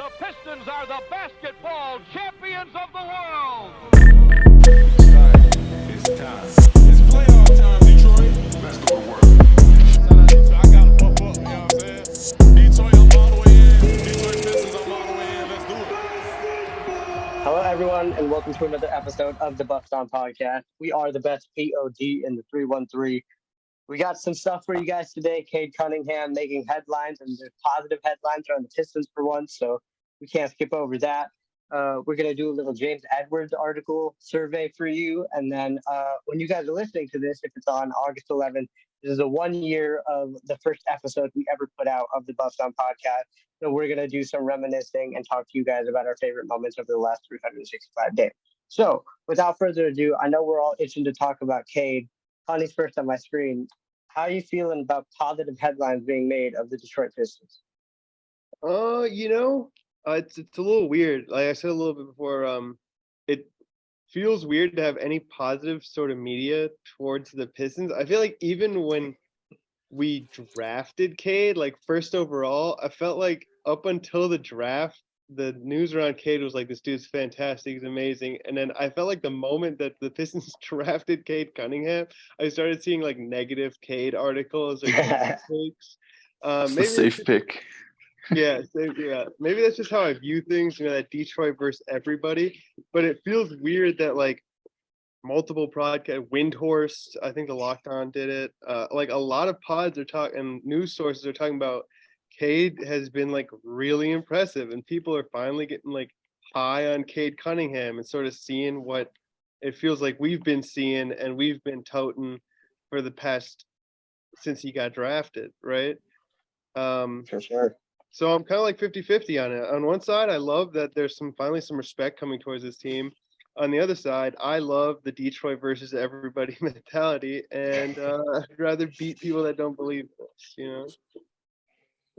The Pistons are the basketball champions of the world. It's time. It's playoff time, Detroit. Let's go to work. Shout out Detroit. I got to puff up, you know what I'm saying? Detroit, I'm all the way in. Detroit Pistons, I'm all the way in. Let's do it. Hello, everyone, and welcome to another episode of the Buffs On Podcast. We are the best POD in the 313. We got some stuff for you guys today. Cade Cunningham making headlines, and there's positive headlines around the Pistons for once, so we can't skip over that. We're going to do a little James Edwards article survey for you, and then when you guys are listening to this, if it's on August 11th, this is a 1 year of the first episode we ever put out of the Buffs On Podcast. So we're going to do some reminiscing and talk to you guys about our favorite moments over the last 365 days. So without further ado, I know we're all itching to talk about Cade. Connie's first on my screen. How are you feeling about positive headlines being made of the Detroit Pistons? It's a little weird. Like I said a little bit before, it feels weird to have any positive sort of media towards the Pistons. I feel like even when we drafted Cade, like first overall, I felt like up until the draft, the news around Cade was like, this dude's fantastic, he's amazing. And then I felt like the moment that the Pistons drafted Cade Cunningham, I started seeing like negative Cade articles or takes. It's a safe pick. Yeah, maybe that's just how I view things, that Detroit versus everybody. But it feels weird that like multiple podcast, Windhorse, I think the Locked On did it. Like a lot of pods are talking, and news sources are talking about Cade has been like really impressive, and people are finally getting like high on Cade Cunningham and sort of seeing what it feels like we've been seeing and we've been toting for the past since he got drafted, right? For sure. So I'm kind of like 50-50 on it. On one side, I love that there's finally some respect coming towards this team. On the other side, I love the Detroit versus everybody mentality, and I'd rather beat people that don't believe this,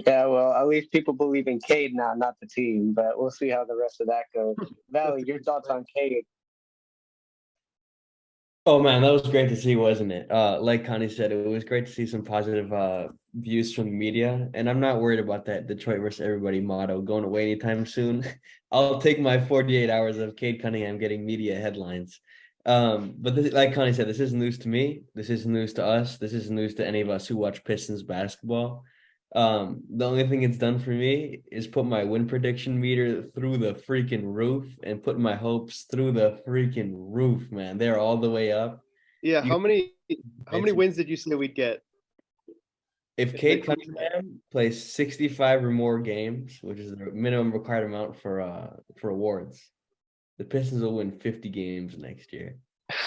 Yeah, well, at least people believe in Cade now, not the team, but we'll see how the rest of that goes. Valley, your thoughts on Cade? Oh man, that was great to see, wasn't it? Like Connie said, it was great to see some positive views from the media, and I'm not worried about that Detroit versus everybody motto going away anytime soon. I'll take my 48 hours of Cade Cunningham getting media headlines. But this, like Connie said, this isn't news to me. This isn't news to us. This isn't news to any of us who watch Pistons basketball. The only thing it's done for me is put my win prediction meter through the freaking roof and put my hopes through the freaking roof, man. They're all the way up. Yeah, how many wins did you say we'd get? If Cade Cunningham plays 65 or more games, which is the minimum required amount for awards, the Pistons will win 50 games next year.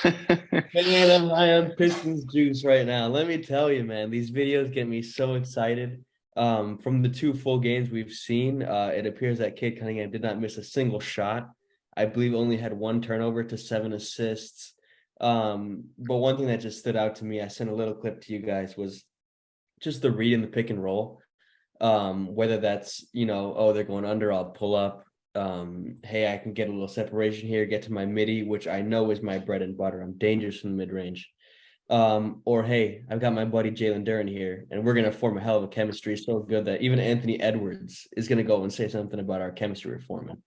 Man, I'm high on Pistons juice right now. Let me tell you, man, these videos get me so excited. From the 2 full games we've seen, it appears that Cade Cunningham did not miss a single shot. I believe only had 1 turnover to 7 assists. But one thing that just stood out to me, I sent a little clip to you guys, was just the read in the pick and roll. Whether that's, they're going under, I'll pull up. Hey, I can get a little separation here, get to my midi, which I know is my bread and butter. I'm dangerous from the mid-range. Or, hey, I've got my buddy Jalen Duren here, and we're going to form a hell of a chemistry so good that even Anthony Edwards is going to go and say something about our chemistry we're forming.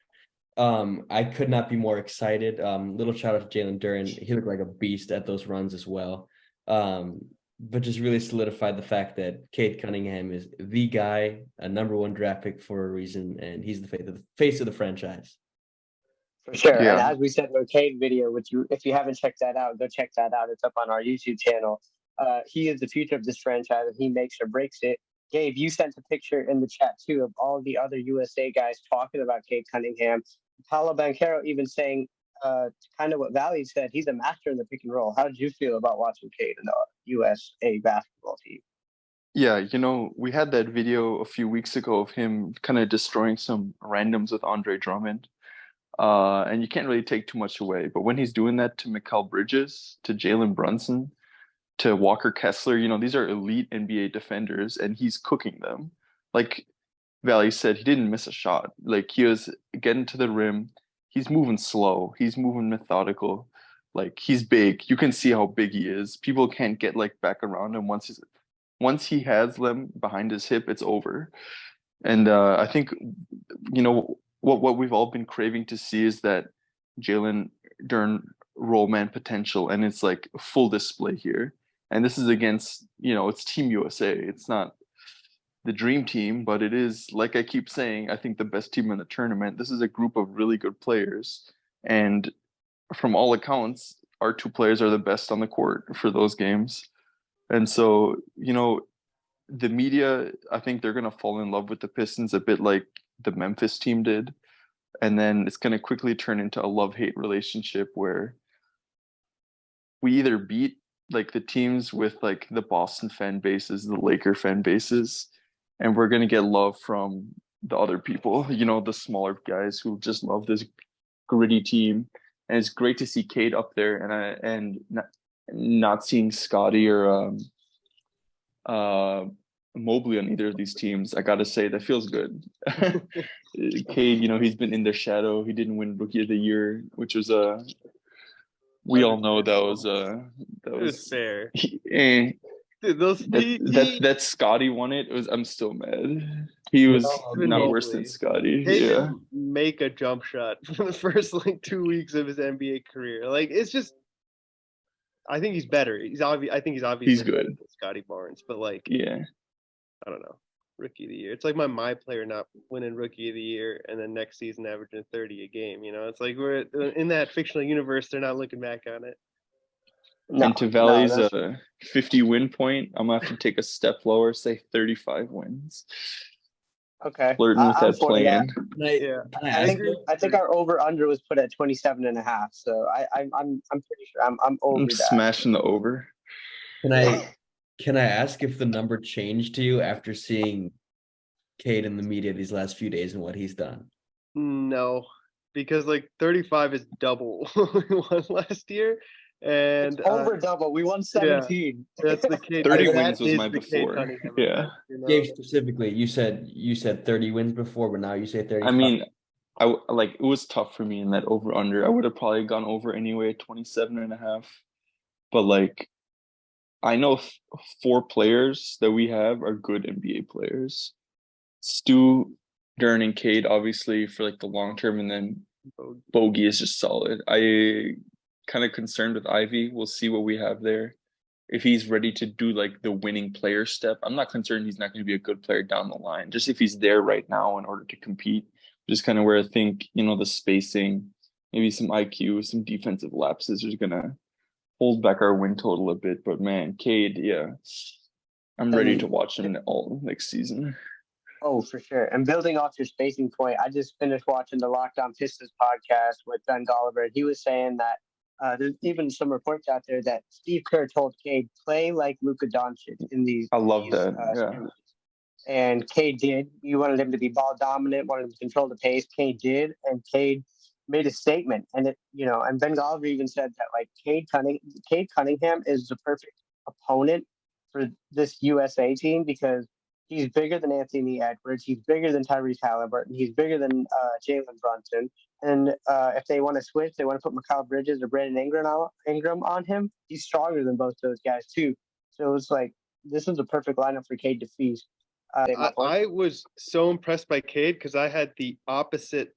I could not be more excited. Little shout out to Jalen Duren. He looked like a beast at those runs as well. But just really solidified the fact that Cade Cunningham is the guy, a number 1 draft pick for a reason, and he's the face of the franchise. For sure. Yeah. And as we said in the Cade video, which if you haven't checked that out, go check that out. It's up on our YouTube channel. He is the future of this franchise, and he makes or breaks it. Gabe, you sent a picture in the chat, too, of all the other USA guys talking about Cade Cunningham. Paolo Banchero even saying kind of what Valley said, he's a master in the pick and roll. How did you feel about watching Cade in the USA basketball team? Yeah, we had that video a few weeks ago of him kind of destroying some randoms with Andre Drummond. And you can't really take too much away. But when he's doing that to Mikal Bridges, to Jalen Brunson, to Walker Kessler, these are elite NBA defenders, and he's cooking them. Like Valley said, he didn't miss a shot. Like, he was getting to the rim. He's moving slow. He's moving methodical. Like, he's big. You can see how big he is. People can't get back around him. Once he has them behind his hip, it's over. And I think, what we've all been craving to see is that Jalen Duren role man potential, and it's like full display here. And this is against, it's Team USA. It's not the dream team, but it is, like I keep saying, I think the best team in the tournament. This is a group of really good players, and from all accounts, our two players are the best on the court for those games. And so, the media, I think they're going to fall in love with the Pistons a bit like the Memphis team did. And then it's going to quickly turn into a love-hate relationship where we either beat like the teams with like the Boston fan bases, the Laker fan bases, and we're going to get love from the other people, the smaller guys who just love this gritty team. And it's great to see Cade up there, and not seeing Scotty or Mobley on either of these teams. I gotta say that feels good. Cade, he's been in their shadow. He didn't win Rookie of the Year, which was we all know that was fair. Dude, that Scotty won it. I'm still mad. He was not worse than Scotty. He Yeah, didn't make a jump shot for the first 2 weeks of his NBA career. Like, it's just, I think he's better. I think he's obviously good better than Scotty Barnes, but yeah. I don't know. Rookie of the Year. It's like my player not winning Rookie of the Year and then next season averaging 30 a game. It's like we're in that fictional universe. They're not looking back on it. No, and to Valley's 50 win point, I'm gonna have to take a step lower, say 35 wins. Okay. Flirting with that plan. I think our over under was put at 27.5. So I'm pretty sure I'm over that. Smashing the over. Can I ask if the number changed to you after seeing Cade in the media these last few days and what he's done? No, because 35 is double what we won last year. And it's over double. We won 17. Yeah, that's the Cade. 30 wins was my before. Yeah. Dave, specifically, you said 30 wins before, but now you say 30. I mean, it was tough for me in that over under. I would have probably gone over anyway at 27.5. But I know 4 players that we have are good NBA players. Stu, Duren, and Cade, obviously, for the long term, and then Bogey is just solid. I kind of concerned with Ivy. We'll see what we have there. If he's ready to do the winning player step, I'm not concerned he's not going to be a good player down the line. Just if he's there right now in order to compete, just kind of where I think, the spacing, maybe some IQ, some defensive lapses is going to hold back our win total a bit. But man, Cade, yeah, I'm ready to watch him all next season. Oh, for sure. And building off your spacing point, I just finished watching the Locked On Pistons podcast with Ben Golliver. He was saying that there's even some reports out there that Steve Kerr told Cade, play like Luka Doncic in these. I love that. Yeah. And Cade did. You wanted him to be ball dominant, wanted him to control the pace. Cade did, and Cade made a statement. And and Ben Golliver even said that Cade Cunningham is the perfect opponent for this USA team because he's bigger than Anthony Edwards. He's bigger than Tyrese Halliburton. He's bigger than Jalen Brunson. And if they want to switch, they want to put Mikal Bridges or Brandon Ingram on him. He's stronger than both those guys too. So it's this is the perfect lineup for Cade to feast. I was so impressed by Cade because I had the opposite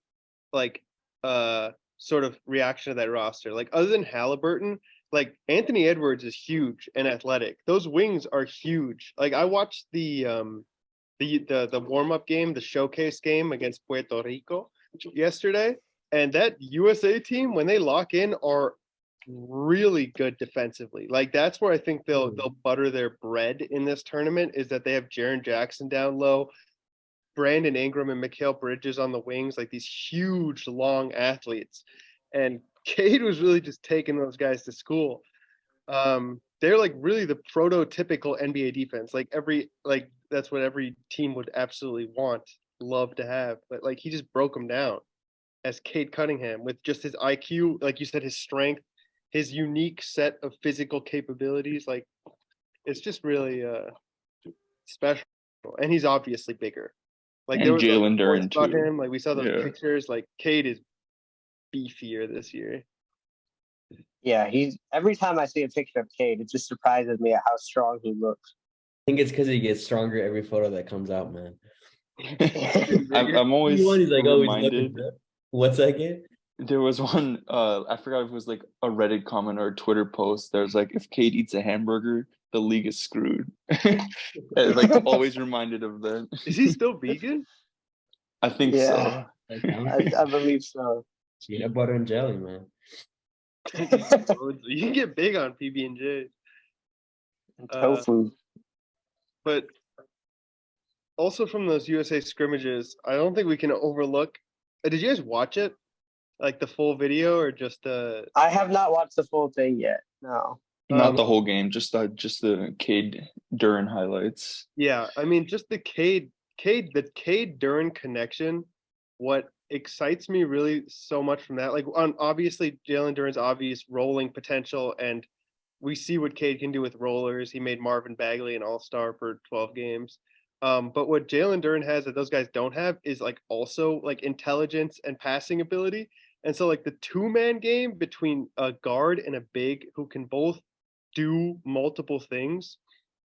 sort of reaction to that roster. Other than Halliburton, Anthony Edwards is huge and athletic. Those wings are huge. I watched the warm-up game, the showcase game against Puerto Rico yesterday, and that USA team, when they lock in, are really good defensively. That's where I think they'll butter their bread in this tournament, is that they have Jaren Jackson down low, Brandon Ingram and Mikal Bridges on the wings, these huge, long athletes. And Cade was really just taking those guys to school. They're really the prototypical NBA defense. That's what every team would absolutely love to have. But he just broke them down as Cade Cunningham with just his IQ, like you said, his strength, his unique set of physical capabilities. It's just really special. And he's obviously bigger. And Jalen Duren too. Him. We saw those pictures. Cade is beefier this year. Yeah, every time I see a picture of Cade, it just surprises me at how strong he looks. I think it's because he gets stronger every photo that comes out, man. I'm always He's like, oh, he's looking reminded. good. What's that game? There was one, I forgot if it was like a Reddit comment or a Twitter post. There's like, if Cade eats a hamburger, the league is screwed. Like always reminded of that. Is he still vegan? I think Yeah, Like, I believe so. peanut butter and jelly, man. You can get big on PB and J. Tofu. But also from those USA scrimmages, I don't think we can overlook. Did you guys watch it? Like the full video or just I have not watched the full thing yet. No. Not the whole game, just the Cade Duran highlights. Yeah, I mean, just the Cade Duran connection. What excites me really so much from that, like on obviously Jalen Duran's obvious rolling potential, and we see what Cade can do with rollers. He made Marvin Bagley an all-star for 12 games. But what Jalen Duran has that those guys don't have is like also like intelligence and passing ability. And so like the two-man game between a guard and a big who can both do multiple things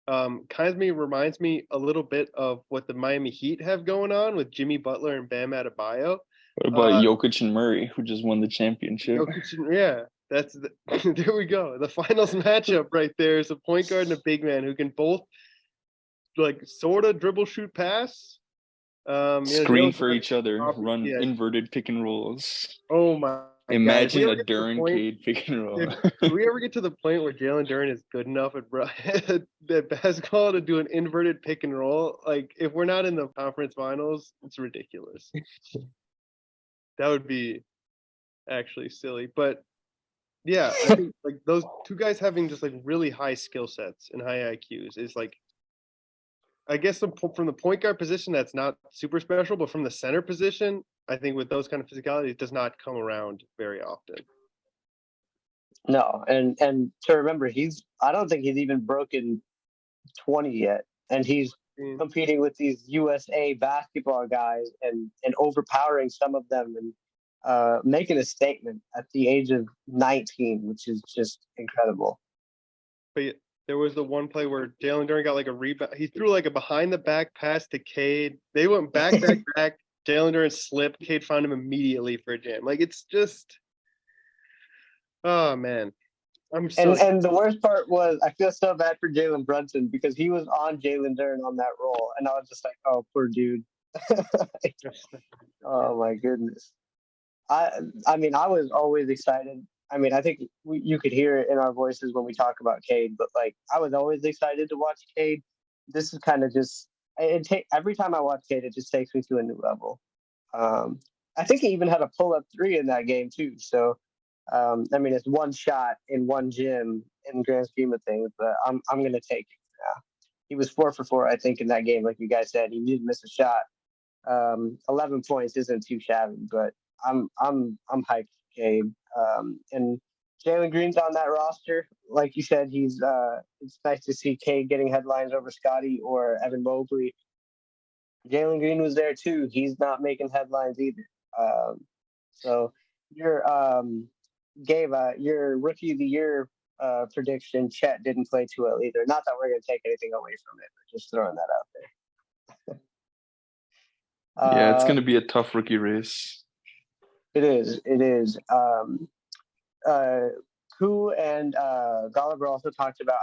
kind of reminds me a little bit of what the Miami Heat have going on with Jimmy Butler and Bam Adebayo. What about Jokic and Murray, who just won the championship? Yeah, that's there we go. The finals matchup right there is a point guard and a big man who can both like sort of dribble, shoot, pass, screen for each other, run inverted pick and rolls. Oh my! Imagine a Duran Cade pick and roll. If we ever get to the point where Jalen Duran is good enough at basketball to do an inverted pick and roll, like if we're not in the conference finals, it's ridiculous. That would be actually silly. But yeah, I think like those two guys having just like really high skill sets and high IQs is like, I guess from the point guard position, that's not super special, but from the center position, I think with those kind of physicality, it does not come around very often. No, and to remember, I don't think he's even broken 20 yet, and he's competing with these USA basketball guys and overpowering some of them and making a statement at the age of 19, which is just incredible. But there was the one play where Jalen Duran got like a rebound. He threw like a behind the back pass to Cade. They went back. Jalen Duran slipped. Cade found him immediately for a jam. Like it's just, oh man, I'm so. And the worst part was I feel so bad for Jalen Brunson because he was on Jalen Duran on that roll, and I was just like, oh, poor dude. Oh my goodness. I mean, I was always excited. I mean, I think you could hear it in our voices when we talk about Cade, but like I was always excited to watch Cade. This is kind of just every time I watch Cade, it just takes me to a new level. I think he even had a pull-up three in that game too. So, I mean, it's one shot in one gym in the grand scheme of things, but I'm gonna take it. Yeah. He was 4 for 4, I think, in that game. Like you guys said, he didn't miss a shot. 11 points isn't too shabby, but I'm hyped for Cade. And Jalen Green's on that roster. Like you said, it's nice to see Cade getting headlines over Scotty or Evan Mobley. Jalen Green was there too. He's not making headlines either. So your Gabe, your rookie of the year prediction, Chet didn't play too well either. Not that we're going to take anything away from it, but just throwing that out there. Yeah, it's going to be a tough rookie race. It is. Koo and Gulliver also talked about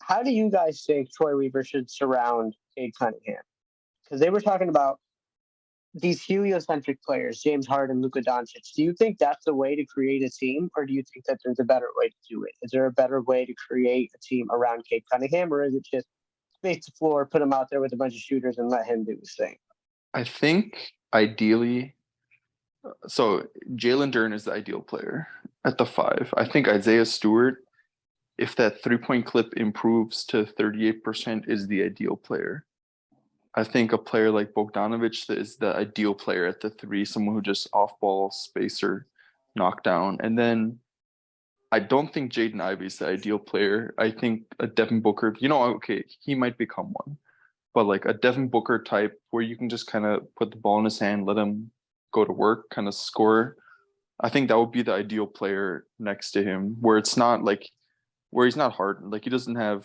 how do you guys think Troy Weaver should surround Cade Cunningham? Because they were talking about these heliocentric players, James Harden, Luka Doncic. Do you think that's the way to create a team, or do you think that there's a better way to do it? Is there a better way to create a team around Cade Cunningham, or is it just space the floor, put him out there with a bunch of shooters, and let him do his thing? I think ideally, so Jalen Duran is the ideal player at the 5. I think Isaiah Stewart, if that 3-point clip improves to 38%, is the ideal player. I think a player like Bogdanovic is the ideal player at the 3, someone who just off-ball spacer, knockdown. And then I don't think Jaden Ivey is the ideal player. I think a Devin Booker, okay, he might become one. But like a Devin Booker type where you can just kind of put the ball in his hand, let him go to work, kind of score. I think that would be the ideal player next to him, where it's not like, where he's not hard. Like he doesn't have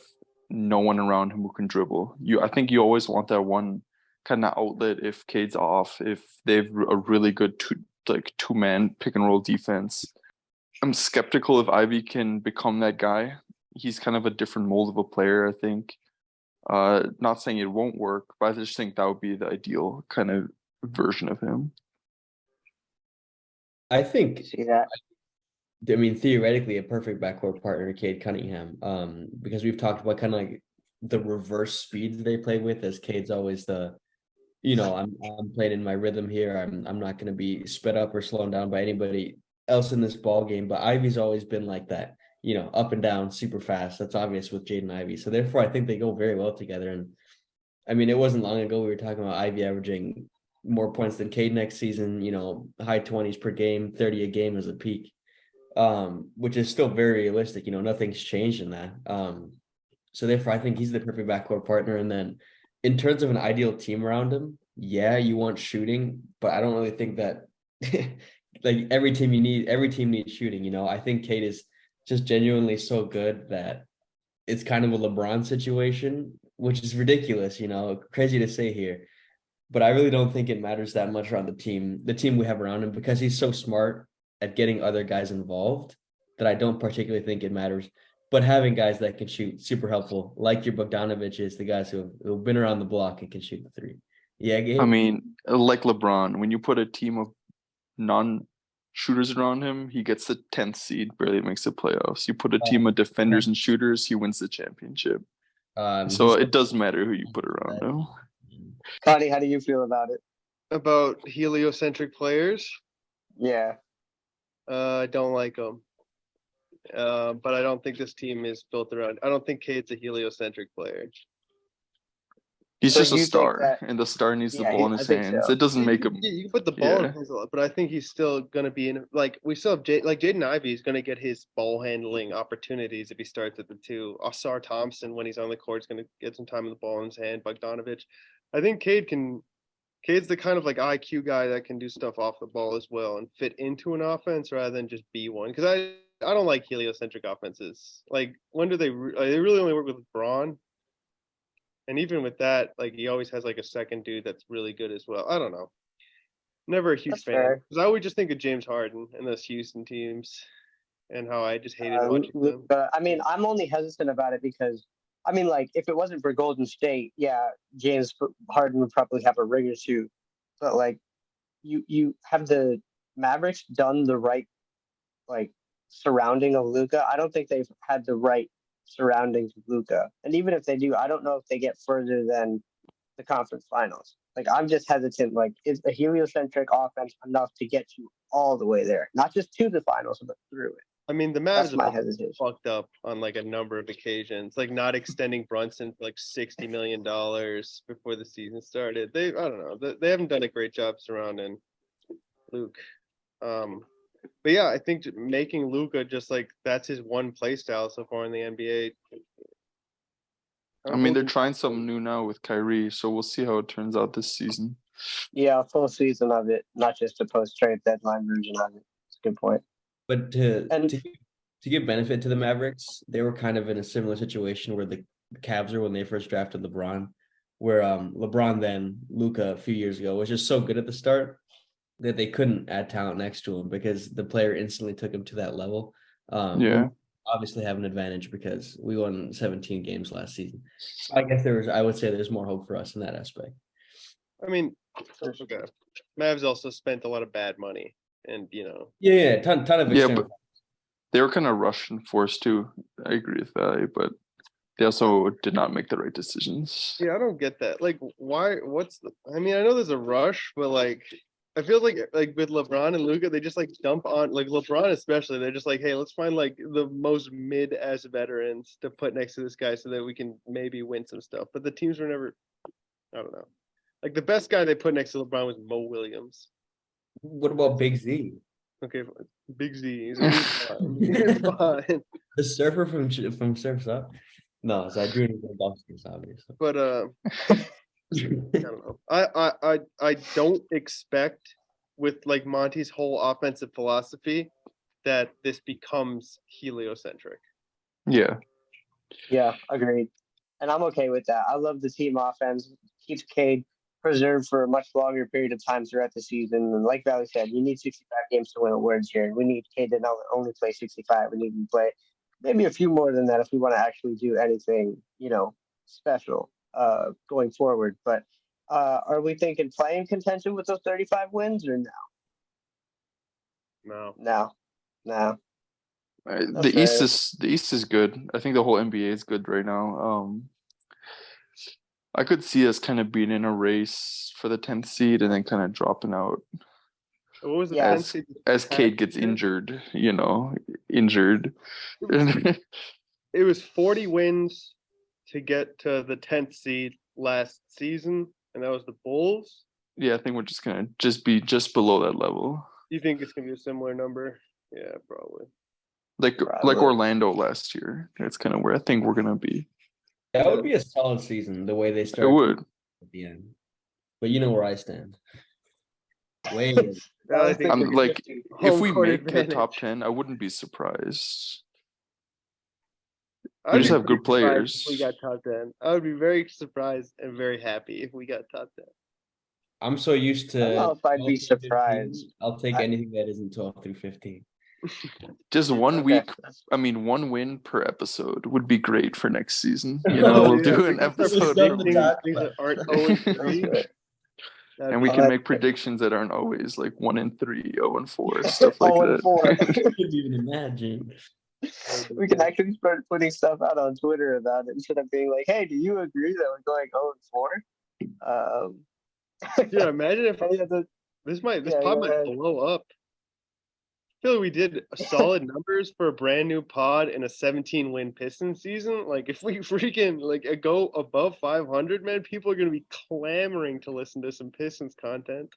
no one around him who can dribble. I think you always want that one kind of outlet if Cade's off, if they have a really good two-man pick and roll defense. I'm skeptical if Ivy can become that guy. He's kind of a different mold of a player, I think. Not saying it won't work, but I just think that would be the ideal kind of version of him. I think, See that? I mean, theoretically, a perfect backcourt partner to Cade Cunningham, because we've talked about kind of like the reverse speeds they play with, as Cade's always the, I'm playing in my rhythm here. I'm not going to be sped up or slowed down by anybody else in this ball game. But Ivy's always been like that, up and down, super fast. That's obvious with Jaden Ivey. So therefore, I think they go very well together. And I mean, it wasn't long ago we were talking about Ivy averaging more points than Cade next season. High 20s per game, 30 a game as a peak, which is still very realistic. Nothing's changed in that. So therefore, I think he's the perfect backcourt partner. And then in terms of an ideal team around him, yeah, you want shooting, but I don't really think that like every team needs shooting. I think Cade is just genuinely so good that it's kind of a LeBron situation, which is ridiculous, crazy to say here. But I really don't think it matters that much around the team we have around him, because he's so smart at getting other guys involved that I don't particularly think it matters. But having guys that can shoot, super helpful, like your Bogdanoviches, the guys who've been around the block and can shoot the three. Yeah, Gabe? I mean, like LeBron, when you put a team of non-shooters around him, he gets the 10th seed, barely makes the playoffs. You put a team of defenders and shooters, he wins the championship. So it does matter who you put around him. Connie, how do you feel about it? About heliocentric players? Yeah. I don't like them. But I don't think this team is built around. I don't think Cade's a heliocentric player. He's So just a you think star, that- and the star needs the Yeah, ball in I his think hands. so. It doesn't make him. You can put the ball in his, but I think he's still going to be in. Like we still have Jaden Ivey is going to get his ball handling opportunities if he starts at the two. Asar Thompson, when he's on the court, is going to get some time with the ball in his hand. Bogdanovich, I think Cade's the kind of like IQ guy that can do stuff off the ball as well and fit into an offense rather than just be one. Because I don't like heliocentric offenses. Like when do they really only work with Braun? And even with that, like he always has like a second dude that's really good as well. I don't know. Never a huge That's fan. fair. Because I always just think of James Harden and those Houston teams and how I just hated watching them. I mean, I'm only hesitant about it because, I mean, like, if it wasn't for Golden State, yeah, James Harden would probably have a ring or two. But, like, you have the Mavericks done the right, like, surrounding of Luka? I don't think they've had the right surroundings of Luka. And even if they do, I don't know if they get further than the conference finals. Like, I'm just hesitant. Like, is a heliocentric offense enough to get you all the way there? Not just to the finals, but through it. I mean, the That's Mavs my have hesitation. fucked up on like a number of occasions, like not extending Brunson for like $60 million before the season started. I don't know. They haven't done a great job surrounding Luke. But yeah, I think making Luka just like that's his one play style so far in the NBA. I mean, they're trying something new now with Kyrie, so we'll see how it turns out this season. Yeah, a full season of it, not just a post-trade deadline version of it. That's a good point. But to give benefit to the Mavericks, they were kind of in a similar situation where the Cavs were when they first drafted LeBron, where LeBron then Luka a few years ago was just so good at the start that they couldn't add talent next to him because the player instantly took him to that level. Yeah. Obviously have an advantage because we won 17 games last season. So I guess I would say there's more hope for us in that aspect. I mean, okay. Mavs also spent a lot of bad money, and Yeah, ton of yeah, but they were kind of rushed and forced to. I agree with that, but they also did not make the right decisions. Yeah, I don't get that. Like, why? I mean, I know there's a rush, but like, I feel like with LeBron and Luka, they just like dump on like LeBron especially. They're just like, hey, let's find like the most mid-ass veterans to put next to this guy so that we can maybe win some stuff. But the teams were never. I don't know. Like the best guy they put next to LeBron was Mo Williams. What about Big Z? Okay, Big Z. He's fine. He's fine. The surfer from Surf's Up? No, it's Adrian Wojnarowski's obviously. But I don't know. I don't expect with like Monty's whole offensive philosophy that this becomes heliocentric. Yeah. Yeah, agreed. And I'm okay with that. I love the team offense. Keeps Cade preserved for a much longer period of time throughout the season. And like Valley said, you need 65 games to win awards here. And we need Cade to not only play 65, we need him to play maybe a few more than that if we want to actually do anything, special going forward. But are we thinking playing contention with those 35 wins or no? No. The East is good. I think the whole NBA is good right now. I could see us kind of being in a race for the 10th seed and then kind of dropping out. What was the 10th seed? As Cade gets injured. Injured. It was 40 wins to get to the 10th seed last season, and that was the Bulls. Yeah, I think we're just gonna be just below that level. You think it's gonna be a similar number? Yeah, probably. Like Orlando last year. That's kind of where I think we're gonna be. That would be a solid season, the way they started. It would. At the end. But you know where I stand. Way. I'm like, if we make the top 10, I wouldn't be surprised. We just have good players. If we got top 10, I would be very surprised and very happy if we got top 10. I'm so used to. I don't know if I'd be surprised. 15. I'll take anything that isn't 12 through 15. Just 1 week. I mean, 1 win per episode would be great for next season. We'll do an episode. And we can make predictions that aren't always like 1-3, 0-4, stuff like that. I couldn't even imagine. We can actually start putting stuff out on Twitter about it instead of being like, "Hey, do you agree that we're going 0-4?" Yeah, imagine if this pod might blow up. I feel like we did solid numbers for a brand new pod in a 17-win Pistons season. Like, if we freaking go above 500, man, people are gonna be clamoring to listen to some Pistons content.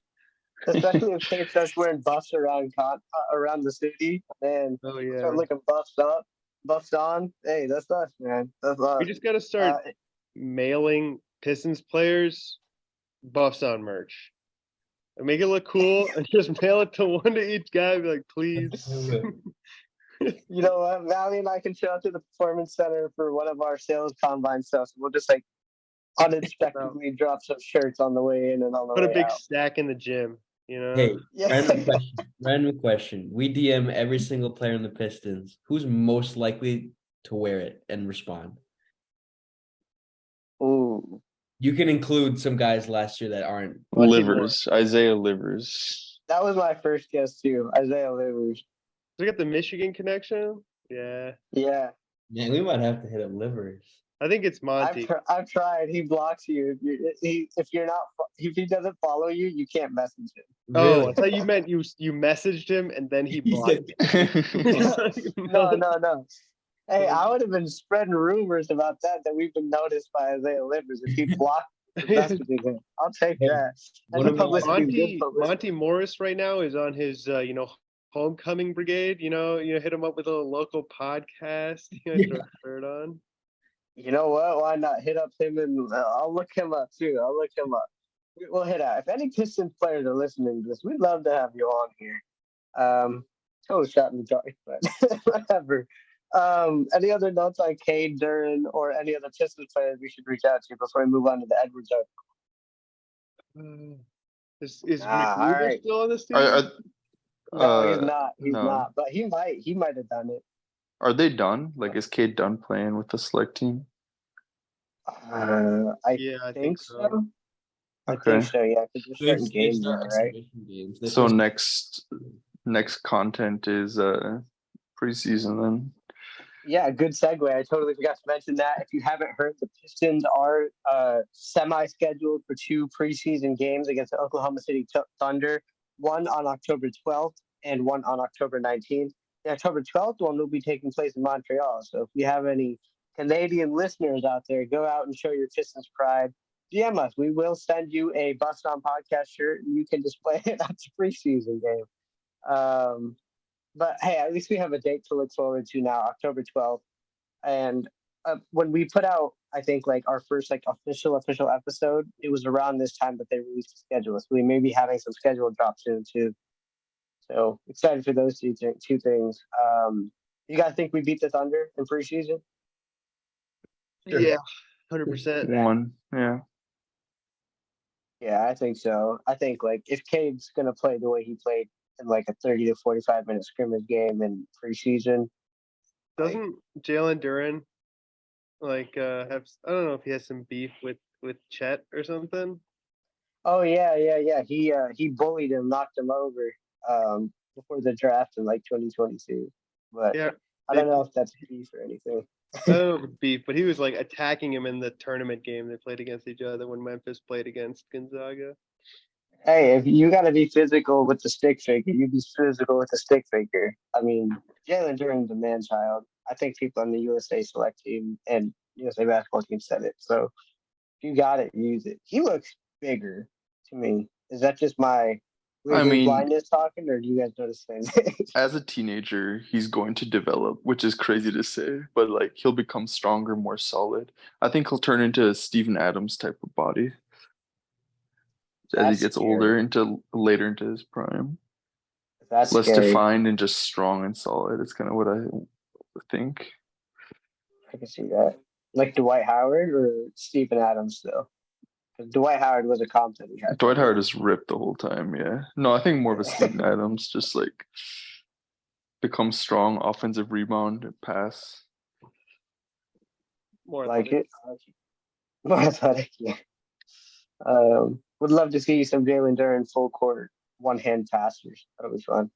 Especially if Cade starts wearing buffs around the city, man. Oh yeah, start looking buffed on. Hey, that's us, man. That's us. We just gotta start mailing Pistons players buffs on merch. And make it look cool and just mail it to one to each guy and be like, please. You know what? Valley and I can show up to the Performance Center for one of our sales combine stuff. So we'll just unexpectedly drop some shirts on the way in and on the way out. Put a big stack in the gym, Hey, random question. We DM every single player in the Pistons. Who's most likely to wear it and respond? Ooh. You can include some guys last year that aren't. Isaiah Livers. That was my first guess too, Isaiah Livers. We got the Michigan connection. Yeah. Yeah. Man, we might have to hit up Livers. I think it's Monty. I've tried. He blocks you. If he doesn't follow you, you can't message him. Really? Oh, I thought you meant you messaged him and then he blocked you. No. Hey, I would have been spreading rumors about that we've been noticed by Isaiah Livers if he blocked messaging him. I'll take that. Monty Morris right now is on his homecoming brigade. Hit him up with a local podcast. Throw a shirt on. You know what? Why not hit up him and I'll look him up too. We'll hit out. If any Pistons players are listening to this, we'd love to have you on here. Total shot in the dark, but whatever. Any other notes on Cade, Duran, or any other Pistons players we should reach out to before we move on to the Edwards article? Is McGruder still on this team? No, he's not. He's not. But he might have done it. Are they done? Like, is Cade done playing with the select team? I think so. I think so. Yeah, because we're starting games now, right? So next content is preseason then. Yeah, good segue. I totally forgot to mention that. If you haven't heard, the Pistons are semi-scheduled for 2 preseason games against the Oklahoma City Thunder, one on October 12th and one on October 19th. The October 12th one will be taking place in Montreal. So if you have any Canadian listeners out there, go out and show your Pistons pride. DM us. We will send you a Bust On Podcast shirt, and you can display it at the preseason game. But hey, at least we have a date to look forward to now, October 12th. And when we put out, I think our first official episode, it was around this time that they released the schedule. So we may be having some schedule drops soon too. So excited for those two things. You guys think we beat the Thunder in preseason? Sure. Yeah, 100%. One, yeah. Yeah, I think so. I think like if Cade's gonna play the way he played in like a 30 to 45 minute scrimmage game in preseason, like Doesn't Jalen Duran have I don't know if he has some beef with Chet or something. oh yeah. He bullied him, knocked him over before the draft in like 2022. But Yeah, I they don't know if that's beef or anything. I don't know if it's beef, but he was like attacking him in the tournament game they played against each other when Memphis played against Gonzaga. Hey, if you gotta be physical with the stick figure, you be physical with the stick figure. I mean, Jalen Duren's a man child. I think people on the USA select team and USA basketball team said it. So if you got it, use it. He looks bigger to me. Is that just my I legally mean, blindness talking, or do you guys notice the same thing? as a teenager, he's going to develop, which is crazy to say, but like he'll become stronger, more solid. I think he'll turn into a Steven Adams type of body as he That's gets older scary. into later into his prime. That's Less scary. defined and just strong and solid. It's kind of what I think. I can see that. Like Dwight Howard or Stephen Adams, though. Because Dwight Howard was a comp that he had for a Dwight Howard minute. is ripped the whole time, yeah. No, I think more of a Yeah. Steven Adams, just like become strong, offensive rebound, pass. More Like athletic. it. I like it. More athletic, yeah. Would love to see some Jalen Duren full court one hand passers. That'll be fun.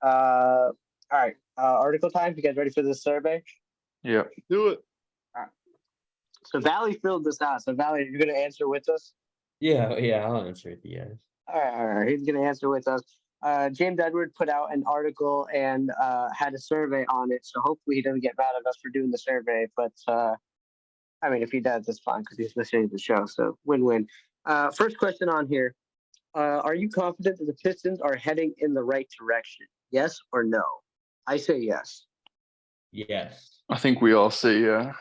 All right. Article time. You guys ready for this survey? Yeah. Do it. All right. So Valley filled this out. So Valley, you're gonna answer with us. Yeah, I'll answer it. Yes. All right. He's gonna answer with us. James Edward put out an article and had a survey on it. So hopefully he doesn't get mad at us for doing the survey. But I mean, if he does, that's fine because he's listening to the show. So win-win. First question on here. Are you confident that the Pistons are heading in the right direction? Yes or no? I say yes. Yes. I think we all say yeah.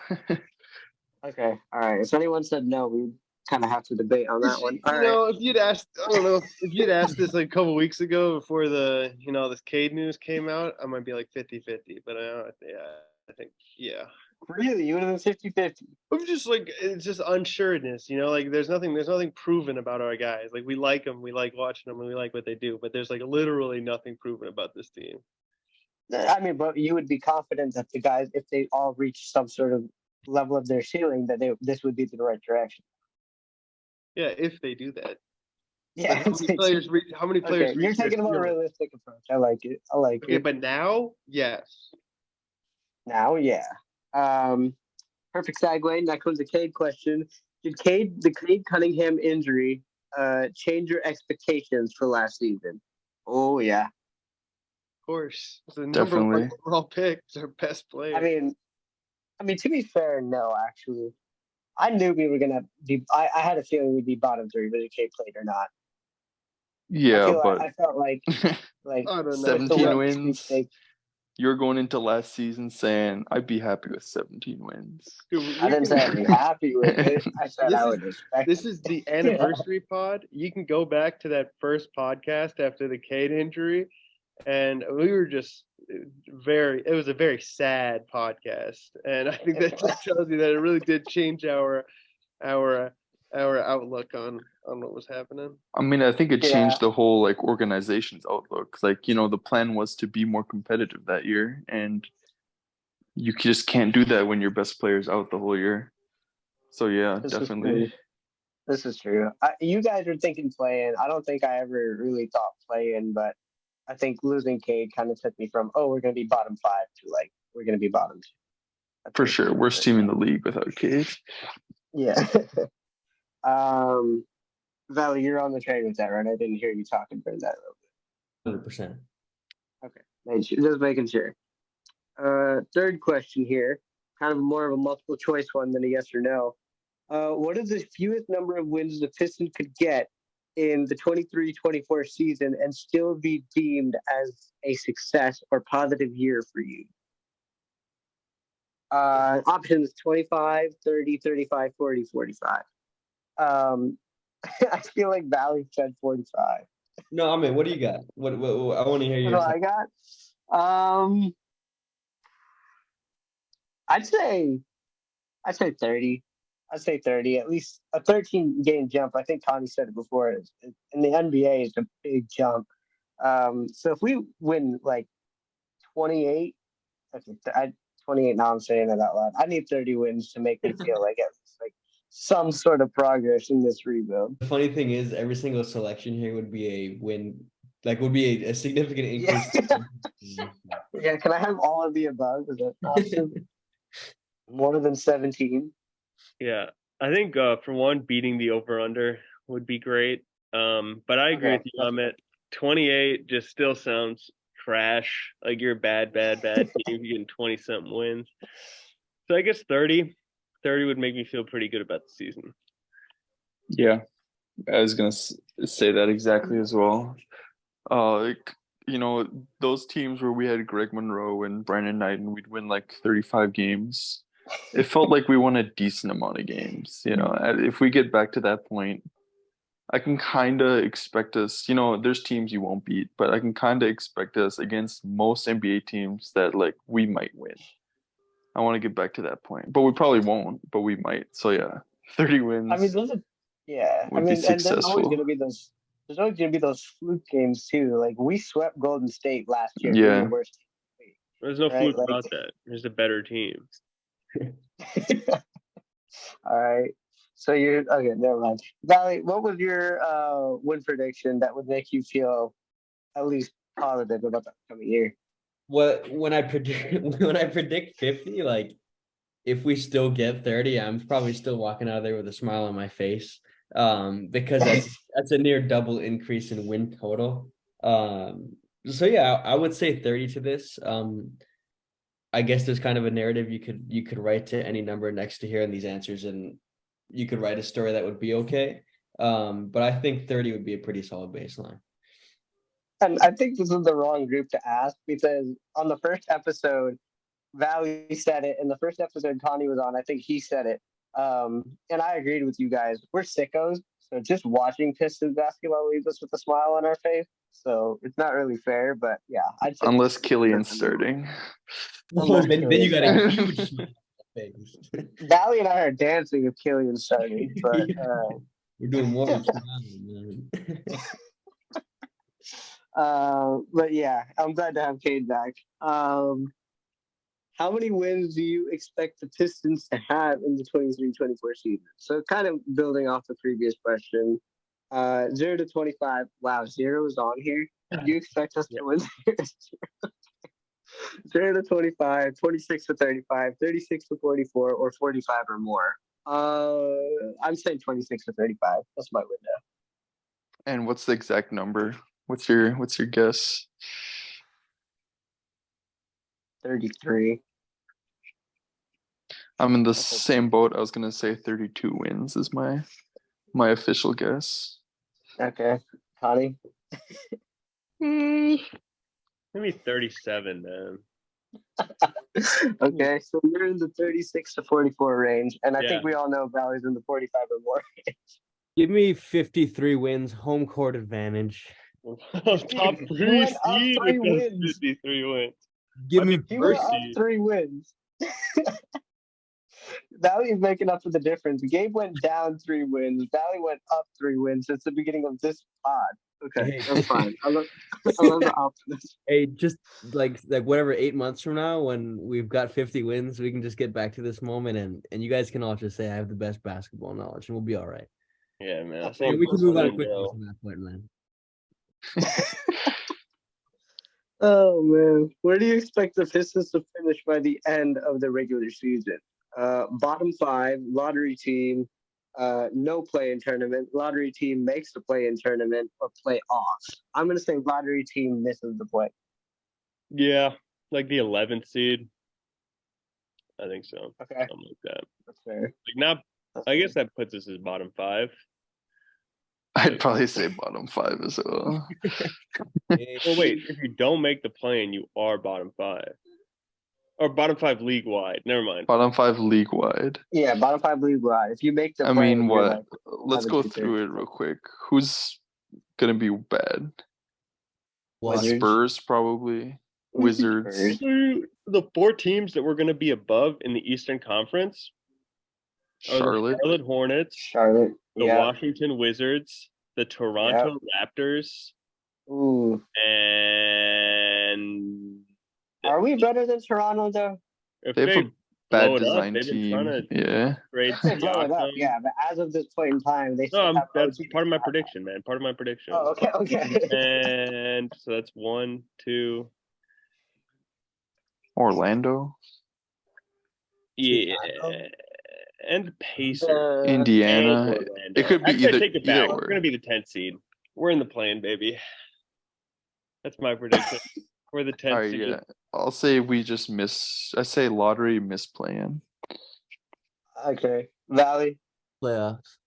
Okay. All right. If anyone said no, we kind of have to debate on that one. All You right. know, if you'd asked, I don't know, if you'd asked this like a couple weeks ago before this Cade news came out, I might be like 50-50, but I think, yeah. Really? You would have been 50-50. I'm just like, it's just unsureness, like there's nothing proven about our guys. Like we like them, we like watching them, and we like what they do, but there's like literally nothing proven about this team. I mean, but you would be confident that the guys, if they all reach some sort of level of their ceiling, that this would be the right direction. Yeah, if they do that. Yeah. But how many players Okay. You're reach their taking a more ceiling? realistic approach. I like it. Okay, but now, yes. Now, yeah. Perfect segue. Next one's a Cade question. Did the Cade Cunningham injury change your expectations for last season? Oh yeah. Of course. It's the number one Definitely. overall pick. It's our best player. I mean, to be fair, no, actually. I knew we were gonna be I had a feeling we'd be bottom three, whether Cade played or not. Yeah, but I felt like I don't know. with the 17 win wins. sweepstakes. You're going into last season saying I'd be happy with 17 wins. Dude, I didn't say I'd be happy with it. I said I would respect this it. is the anniversary pod. You can go back to that first podcast after the Cade injury, and we were just it was a very sad podcast, and I think that just tells you that it really did change our outlook on what was happening. I mean, I think it Yeah. changed the whole like organization's outlook. Like, the plan was to be more competitive that year, and you just can't do that when your best player's out the whole year. So yeah, definitely. This is true. You guys are thinking play-in. I don't think I ever really thought play-in, but I think losing Cade kind of took me from, we're going to be bottom 5 to like, we're going to be bottom 2. For sure. Worst team in the league without Cade. Yeah. Valley, you're on the train with that, right? I didn't hear you talking during that a little bit. 100%. Okay. Just making sure. Third question here, kind of more of a multiple choice one than a yes or no. What is the fewest number of wins the Pistons could get in the 23-24 season and still be deemed as a success or positive year for you? Options 25, 30, 35, 40, 45. I feel like Valley said 45. No, I mean, what do you got? What I want to hear What your do I got? I'd say 30. I'd say 30, at least a 13-game jump. I think Connie said it before. In the NBA, it's a big jump. So if we win like 28, I 28. Now I'm saying it out loud. I need 30 wins to make me feel like it's like some sort of progress in this rebuild. The funny thing is, every single selection here would be a win, like would be a significant increase. Yeah, can I have all of the above? Is that awesome? More than 17. Yeah, I think for one, beating the over/under would be great. But I agree with you, Amit. 28 just still sounds trash. Like you're a bad team. You're getting 20-something wins. So I guess 30 would make me feel pretty good about the season. Yeah, I was gonna say that exactly as well. Those teams where we had Greg Monroe and Brandon Knight and we'd win like 35 games. It felt like we won a decent amount of games. If we get back to that point, I can kind of expect us, there's teams you won't beat, but I can kind of expect us against most NBA teams that like we might win. I want to get back to that point, but we probably won't, but we might. So yeah, 30 wins. I mean, and there's always going to be those. There's always going to be those fluke games too. Like we swept Golden State last year. Yeah. The worst team. There's no fluke about that. There's a better team. All right. So you're okay. Never mind. Valley, what was your win prediction that would make you feel at least positive about the upcoming year? When I predict 50, like if we still get 30, I'm probably still walking out of there with a smile on my face. Because that's a near double increase in win total. So yeah, I would say 30 to this. I guess there's kind of a narrative you could write to any number next to here in these answers, and you could write a story that would be okay. But I think 30 would be a pretty solid baseline. And I think this is the wrong group to ask because on the first episode, Valley said it. In the first episode Connie was on, I think he said it. And I agreed with you guys. We're sickos, so just watching Pistons basketball leaves us with a smile on our face. So it's not really fair, but yeah, I'd say unless Killian's starting. Then you got a huge smile on your face. Valley and I are dancing if Killian's starting, but we're doing more than smiling, man. But yeah, I'm glad to have Cade back. How many wins do you expect the Pistons to have in the 23-24 season? So kind of building off the previous question, 0 to 25. Wow, 0 is on here. Do you expect us to win 0 to 25, 26 to 35, 36 to 44, or 45 or more? I'm saying 26 to 35. That's my window. And what's the exact number? What's your guess? 33. I'm in the same boat. I was gonna say 32 wins is my official guess. Okay, Connie. Maybe 37, man. Okay, so you're in the 36 to 44 range, and I think we all know Valley's in the 45 or more. Give me 53 wins, home court advantage. Top 3 seed with 53 wins. Give me first seed. 3 wins. Valley's making up for the difference. Gabe went down 3 wins. Valley went up 3 wins since the beginning of this pod. Okay, that's fine. I love the optimism. Hey, just like whatever 8 months from now, when we've got 50 wins, we can just get back to this moment, and you guys can all just say I have the best basketball knowledge, and we'll be all right. Yeah, man. We can move on quickly from that point, man. Oh man, where do you expect the Pistons to finish by the end of the regular season? Bottom 5, lottery team, no play-in tournament, lottery team makes the play-in tournament, or playoffs. I'm gonna say lottery team misses the play. Yeah, like the 11th seed. I think so. Okay, something like that. That's fair. Like not. I guess that puts us as bottom 5. I'd probably say bottom 5 as well. Well, wait. If you don't make the play-in, you are bottom 5. Or bottom 5 league wide. Never mind. Bottom 5 league wide. Yeah, bottom 5 league wide. If you make the I play-in, mean, what? like Let's go through it real quick. Who's gonna be bad? Wizards. Spurs probably. Wizards. The 4 teams that were going to be above in the Eastern Conference Charlotte. Charlotte Hornets, Charlotte. the Yeah. Washington Wizards, the Toronto Raptors, Ooh. and Are we better than Toronto though? if They have they a bad blow it up, design they've been trying team. to Yeah. trade They blow it up, Siakam. yeah. But as of this point in time, they No, still have that's OG. part of my prediction, man. Part of my prediction. Oh, okay, okay. And so that's 1, 2. Orlando. Yeah. And the Pacers. Indiana. And Orlando. It could be Actually, I either- take it either back. or. We're going to be the 10th seed. We're in the play-in, baby. That's my prediction. We're the 10th All right, seed. yeah. I'll say we just miss. I say lottery miss playing. Okay. Valley. Playoffs.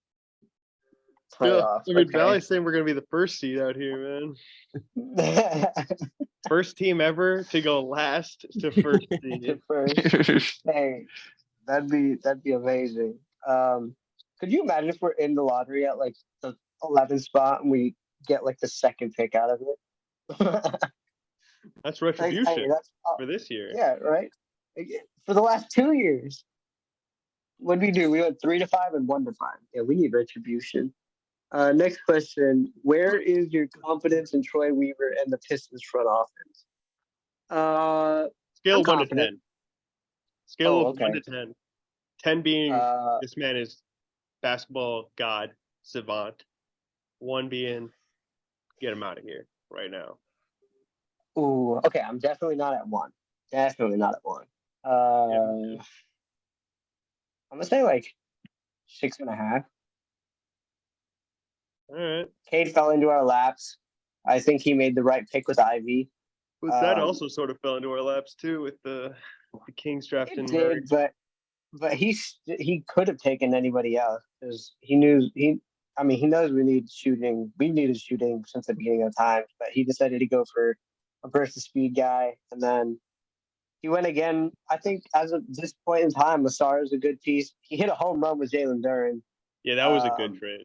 Playoffs. I mean, Okay. Valley's saying we're gonna be the first seed out here, man. First team ever to go last to first seed. The first. Hey, that'd be amazing. Could you imagine if we're in the lottery at like the 11th spot and we get like the second pick out of it? That's Like, retribution hey, that's for this year. yeah, right. For the last 2 years, what did we do? We went 3 to 5 and 1 to 5. Yeah, we need retribution. Next question: where is your confidence in Troy Weaver and the Pistons front office? Scale I'm of 1 to confident. 10. Scale Oh, of okay. 1 to 10. 10 being Uh, this man is basketball god, savant. 1 being get him out of here right now. ooh, okay. I'm definitely not at 1. Definitely not at 1. I'm gonna say like 6.5. All right. Cade fell into our laps. I think he made the right pick with Ivy. But that also sort of fell into our laps too with the Kings It drafting Murray. did, but he could have taken anybody else because he knew he. I mean, he knows we need shooting. We needed shooting since the beginning of time, but he decided to go for a burst of speed guy, and then he went again. I think as of this point in time, Massar is a good piece. He hit a home run with Jalen Duren. Yeah, that was a good trade.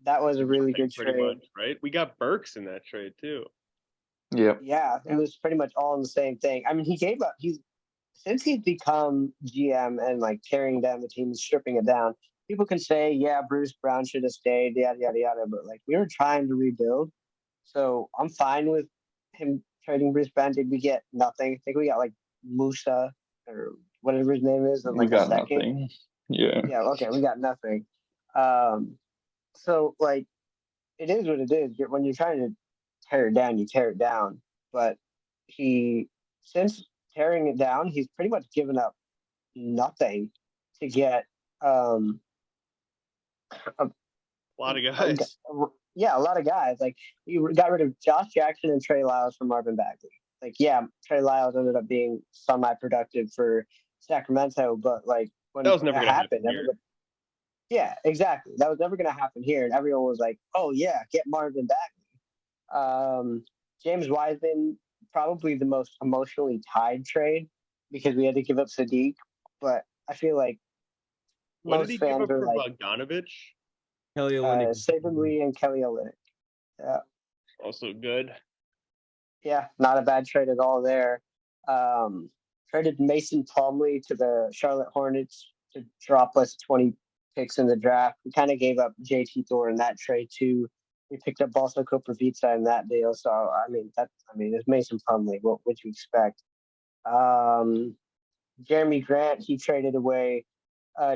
That was a really good Pretty trade. much, right? We got Burks in that trade too. Yep. Yeah, it was pretty much all in the same thing. I mean, he gave up. Since he's become GM and like tearing down the team and stripping it down. People can say, yeah, Bruce Brown should have stayed, yada yada yada. But like we were trying to rebuild, so I'm fine with him trading Bruce Brown. Did we get nothing? I think we got like Musa or whatever his name is, and We like got a second. nothing. Yeah. Yeah, okay, we got nothing. So like, it is what it is. When you're trying to tear it down, you tear it down. But since tearing it down, he's pretty much given up nothing to get A lot of guys. Yeah, a lot of guys. Like he got rid of Josh Jackson and Trey Lyles for Marvin Bagley. Like, yeah, Trey Lyles ended up being semi-productive for Sacramento, but like when That was never it gonna happen happened, here. yeah, exactly. That was never going to happen here, and everyone was like, "Oh yeah, get Marvin Bagley." James Wiseman, probably the most emotionally tied trade because we had to give up Sadiq, but I feel like What most did he give fans up are for like Bogdanovich? Kelly Olynyk. Saban Lee and Kelly Olynyk. Yeah. Also good. Yeah, not a bad trade at all there. Traded Mason Plumlee to the Charlotte Hornets to drop us 20 picks in the draft. We kind of gave up JT Thor in that trade too. We picked up also Koprivica in that deal. So it's Mason Plumlee. What would you expect? Jeremy Grant, he traded away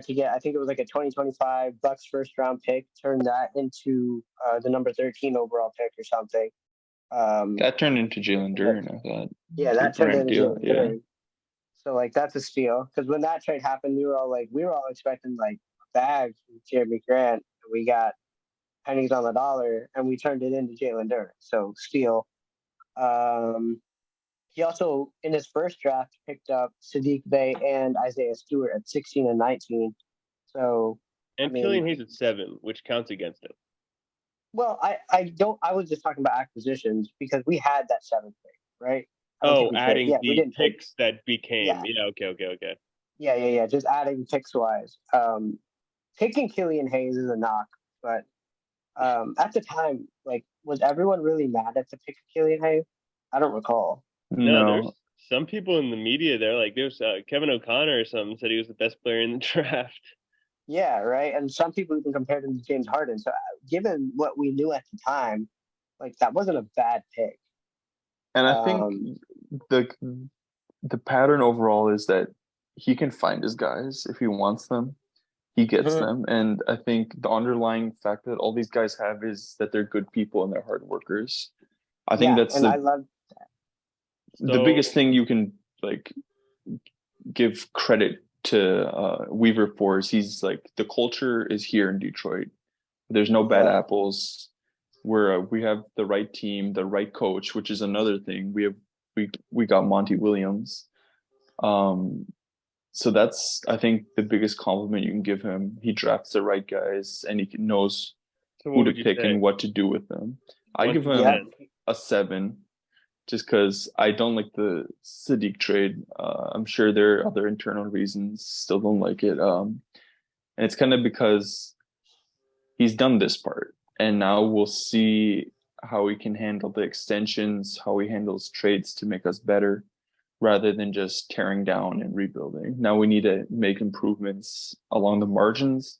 to get, I think it was like a 2025 Bucks first round pick, turned that into the number 13 overall pick or something. That turned into Jalen Duren, I thought. Yeah, that turned into deal. Jalen Yeah. Duren. So like that's a steal because when that trade happened, we were all expecting like a bag from Jeremy Grant. We got pennies on the dollar, and we turned it into Jalen Duren. So steal. He also in his first draft picked up Sadiq Bey and Isaiah Stewart at 16 and 19. So And Killian Hayes at 7, which counts against him. Well, I was just talking about acquisitions because we had that 7th pick, right? Adding we the didn't take. picks that became. Yeah. Okay. Yeah. Just adding picks wise. Picking Killian Hayes is a knock, but at the time, like, was everyone really mad at the pick of Killian Hayes? I don't recall. No, there's some people in the media. They're like, there's Kevin O'Connor or something said he was the best player in the draft. Yeah, right. And some people even compared him to James Harden. So, given what we knew at the time, like that wasn't a bad pick. And I think the the pattern overall is that he can find his guys if he wants them. He gets Mhm. them. And I think the underlying fact that all these guys have is that they're good people and they're hard workers. I think Yeah, that's and I love. the So biggest thing you can like give credit to Weaver for is he's like the culture is here in Detroit. There's no bad Yeah, apples. We have the right team, the right coach, which is another thing. We got Monty Williams. Um, so that's I think the biggest compliment you can give him. He drafts the right guys and he knows so who what to would you pick say? and what to do with them. I One give through yeah, him 10. a 7 just because I don't like the Sadiq trade. I'm sure there are other internal reasons. Still don't like it. And it's kind of because he's done this part, and now we'll see how he can handle the extensions, how he handles trades to make us better, rather than just tearing down and rebuilding. Now we need to make improvements along the margins.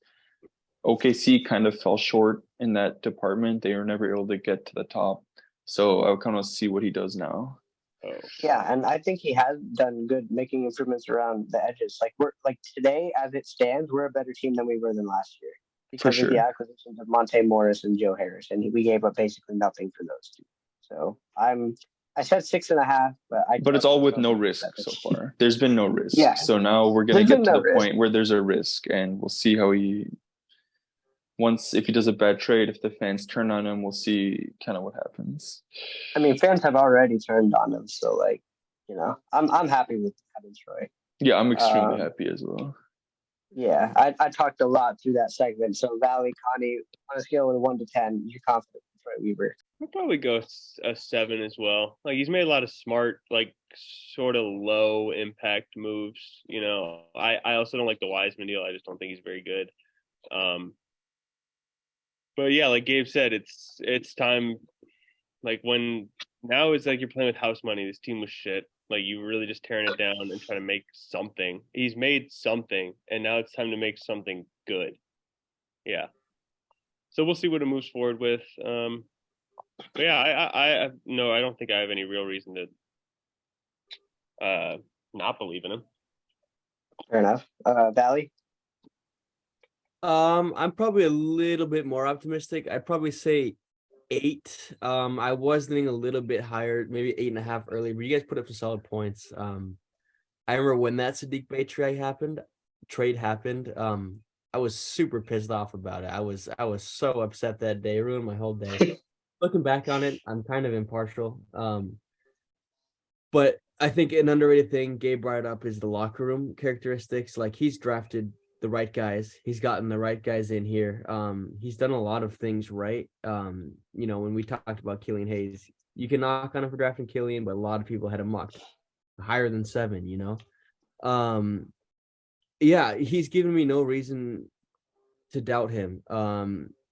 OKC kind of fell short in that department. They were never able to get to the top. So I kind of see what he does now. Oh, yeah, and I think he has done good making improvements around the edges. Like we're like today, as it stands, we're a better team than we were than last year For because of the sure. acquisitions of Monte Morris and Joe Harris, and we gave up basically nothing for those two. So I said 6.5, but I But it's all definitely with go no for risk so 7. far. There's been no risk. Yeah, So now we're going to there's get been to no the risk. point where there's a risk, and we'll see how he once if he does a bad trade, if the fans turn on him, we'll see kind of what happens. I mean, fans have already turned on him, so like, I'm happy with Kevin Troy. Yeah, I'm extremely happy as well. Yeah, I talked a lot through that segment. So Valley, Connie, on a scale of 1 to 10, you're confident in Troy Weaver. I'll probably go a 7 as well. Like he's made a lot of smart, like sort of low impact moves. I also don't like the Wiseman deal. I just don't think he's very good. But yeah, like Gabe said, it's time. Like when now it's like you're playing with house money. This team was shit. Like you really just tearing it down and trying to make something. He's made something, and now it's time to make something good. Yeah. So we'll see what it moves forward with. But yeah, I no, I don't think I have any real reason to not believe in him. Fair enough. Valley? I'm probably a little bit more optimistic. I'd probably say 8. I was leaning a little bit higher, maybe 8.5 earlier, but you guys put up some solid points. I remember when that Sadiq Bey trade happened. I was super pissed off about it. I was so upset that day. It ruined my whole day. Looking back on it, I'm kind of impartial. But I think an underrated thing Gabe brought up is the locker room characteristics. Like he's drafted the right guys. He's gotten the right guys in here. He's done a lot of things right. When we talked about Killian Hayes, you can knock on him for drafting Killian, but a lot of people had him mocked higher than 7. Yeah, he's given me no reason to doubt him.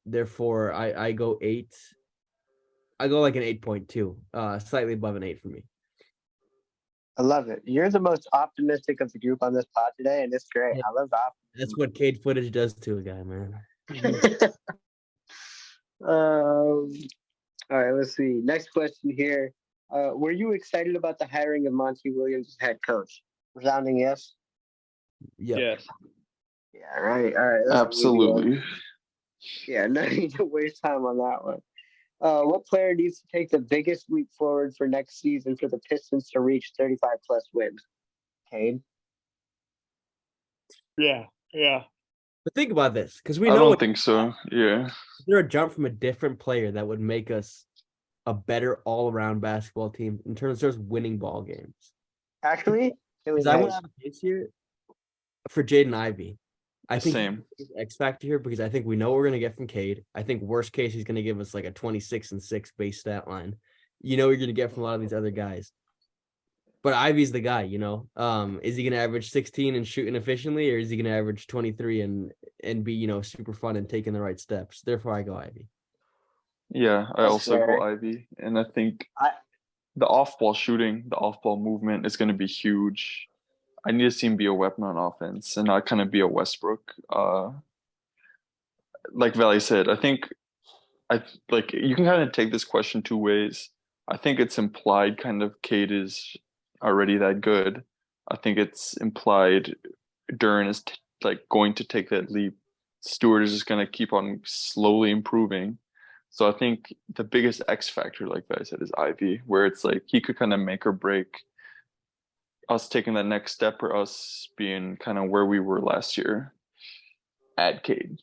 Therefore, I go 8. I go like an 8.2, slightly above an 8 for me. I love it. You're the most optimistic of the group on this pod today, and it's great. Yeah. I love the That's what Cade footage does to a guy, man. optimism. All right, let's see. Next question here. Were you excited about the hiring of Monty Williams as head coach? Resounding yes. Yep. Yes. Yeah, right. All right. That's an easy one. Absolutely. Yeah, no need to waste time on that one. What player needs to take the biggest leap forward for next season for the Pistons to reach 35 plus wins? Cade? Yeah. Yeah. But think about this, because we I know don't think so. Yeah. is there a jump from a different player that would make us a better all-around basketball team in terms of just winning ball games? Actually, Because I want to have a case here for Jaden Ivey. I think Same. he's X factor here because I think we know what we're gonna get from Cade. I think worst case he's gonna give us like a 26-6 base stat line. You're gonna get from a lot of these other guys. But Ivy's the guy, Is he gonna average 16 and shooting efficiently, or is he gonna average 23 and be, super fun and taking the right steps? Therefore, I go Ivy. Yeah, I That's also fair. go Ivy. And I think I- the off-ball shooting, the off-ball movement is going to be huge. I need to see him be a weapon on offense and not kind of be a Westbrook. Like Valley said, I think like you can kind of take this question two ways. I think it's implied kind of Cade is already that good. I think it's implied Duran is like going to take that leap. Stewart is just going to keep on slowly improving. So I think the biggest X factor, like I said, is Ivy, where it's like he could kind of make or break us taking that next step or us being kind of where we were last year at Cade.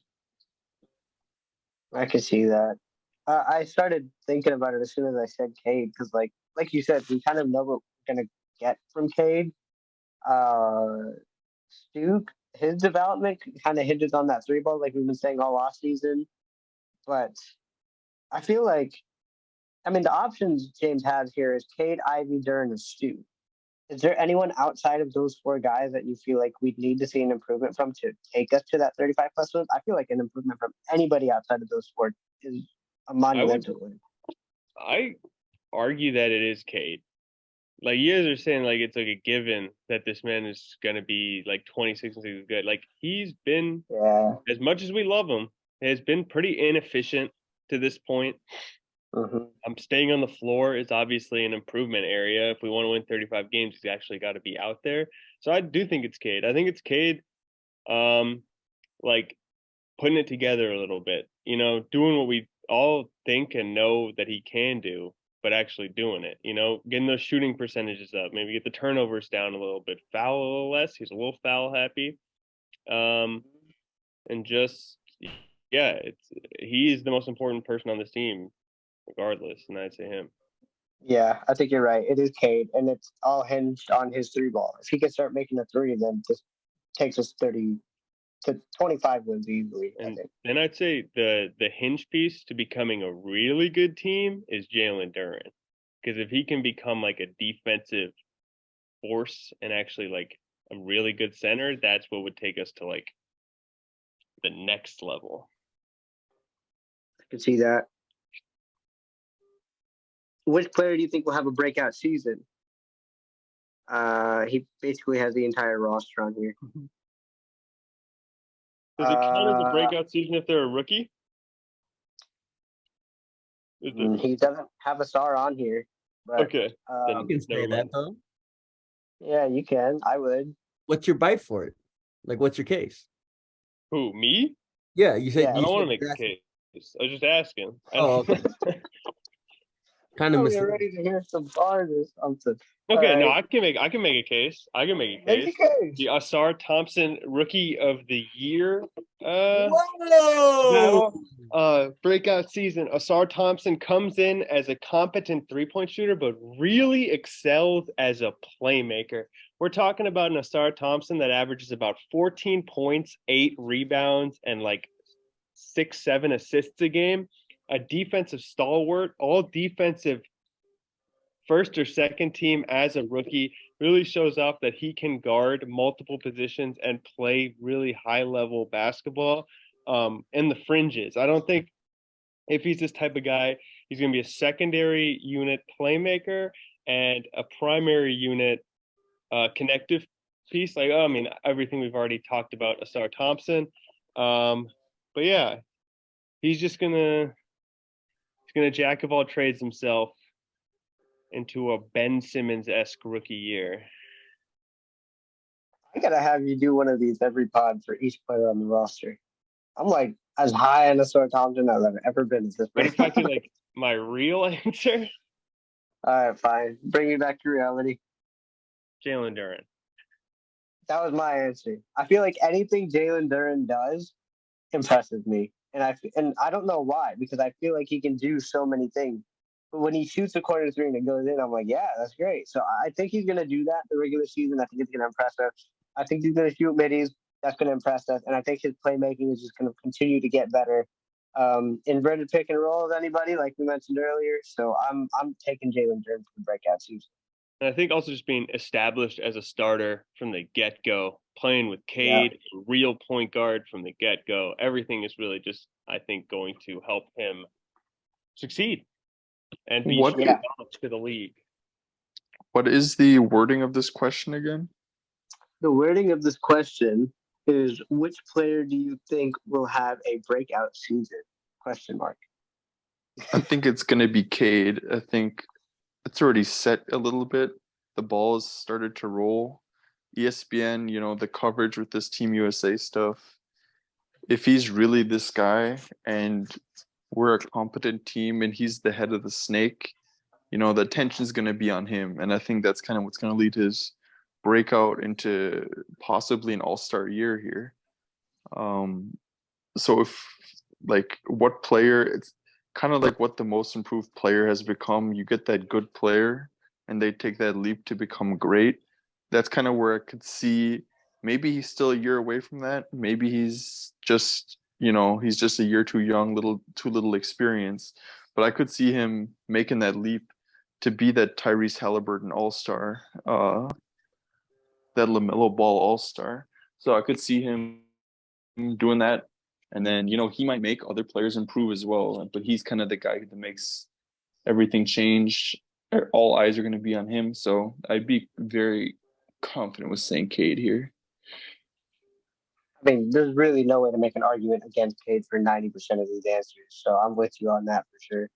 I can see that. I started thinking about it as soon as I said Cade because, like you said, we kind of know what we're gonna get from Cade. Duke, his development kind of hinges on that three ball, like we've been saying all off season. But I feel like, I mean, the options James has here is Cade, Ivy, Duran, and Stu. Is there anyone outside of those four guys that you feel like we'd need to see an improvement from to take us to that 35 plus wins? I feel like an improvement from anybody outside of those four is a monumental win. I argue that it is Cade. Like you guys are saying, like it's like a given that this man is gonna be like 26 and 6 is good. Like he's been, as much as we love him, has been pretty inefficient to this point. Staying on the floor is obviously an improvement area. If we want to win 35 games, he's actually got to be out there. So I do think it's Cade. I think it's Cade, like putting it together a little bit. You know, doing what we all think and know that he can do, but actually doing it, you know, getting those shooting percentages up, maybe get the turnovers down a little bit, foul a little less. He's a little foul happy. And just, yeah, he's the most important person on this team, regardless. And I'd say him. Yeah, I think you're right. It is Cade, and it's all hinged on his three ball. If he can start making a three, then this takes us 30 to 25 wins easily. And then I'd say the hinge piece to becoming a really good team is Jalen Duran. Because if he can become like a defensive force and actually like a really good center, that's what would take us to like the next level. I can see that. Which player do you think will have a breakout season? He basically has the entire roster on here. Does it count as a breakout season if they're a rookie? He doesn't have a star on here. But, okay. You can say that though. Yeah, you can. I would. What's your bite for it? Like, what's your case? Who, me? Yeah, you said. I don't want to make a case. I was just asking. Oh, okay. Kind of we're ready to hear some bars or something. Okay, no, I can make a case. Make a case. The Asar Thompson Rookie of the Year. Whoa! Breakout season. Asar Thompson comes in as a competent three-point shooter, but really excels as a playmaker. We're talking about an Asar Thompson that averages about 14 points, 8 rebounds, and like 6-7 assists a game. A defensive stalwart, all defensive first or second team as a rookie, really shows off that he can guard multiple positions and play really high level basketball in the fringes. I don't think if he's this type of guy, he's going to be a secondary unit playmaker and a primary unit connective piece. Like, I mean, everything we've already talked about Asar Thompson. But yeah, he's gonna jack of all trades himself into a Ben Simmons-esque rookie year. I gotta have you do one of these every pod for each player on the roster. I'm like as high on Asar Thompson as I've ever been at this point. point. But if I do like my real answer, all right, fine. Bring me back to reality. Jalen Duran. That was my answer. I feel like anything Jalen Duran does impresses me. And I don't know why, because I feel like he can do so many things. But when he shoots a corner three and it goes in, I'm like, yeah, that's great. So I think he's going to do that the regular season. I think it's going to impress us. I think he's going to shoot middies. That's going to impress us. And I think his playmaking is just going to continue to get better. Inverted pick and roll of anybody, like we mentioned earlier. So I'm taking Jalen Duran for the breakout season. And I think also just being established as a starter from the get-go, playing with Cade, a real point guard from the get-go. Everything is really just, I think, going to help him succeed and be to the league. What is the wording of this question again? The wording of this question is: which player do you think will have a breakout season? Question mark. I think it's gonna be Cade. I think it's already set a little bit. The ball has started to roll. ESPN, the coverage with this Team USA stuff. If he's really this guy and we're a competent team and he's the head of the snake, the attention's going to be on him. And I think that's kind of what's going to lead his breakout into possibly an all-star year here. So if what player, it's kind of like what the most improved player has become. You get that good player and they take that leap to become great. That's kind of where I could see maybe he's still a year away from that. Maybe he's just, he's just a year too young, too little experience. But I could see him making that leap to be that Tyrese Halliburton all-star, that LaMelo Ball all-star. So I could see him doing that. And then, he might make other players improve as well. But he's kind of the guy that makes everything change. All eyes are going to be on him. So I'd be very confident with saying Cade here. I mean, there's really no way to make an argument against Cade for 90% of these answers. So I'm with you on that for sure.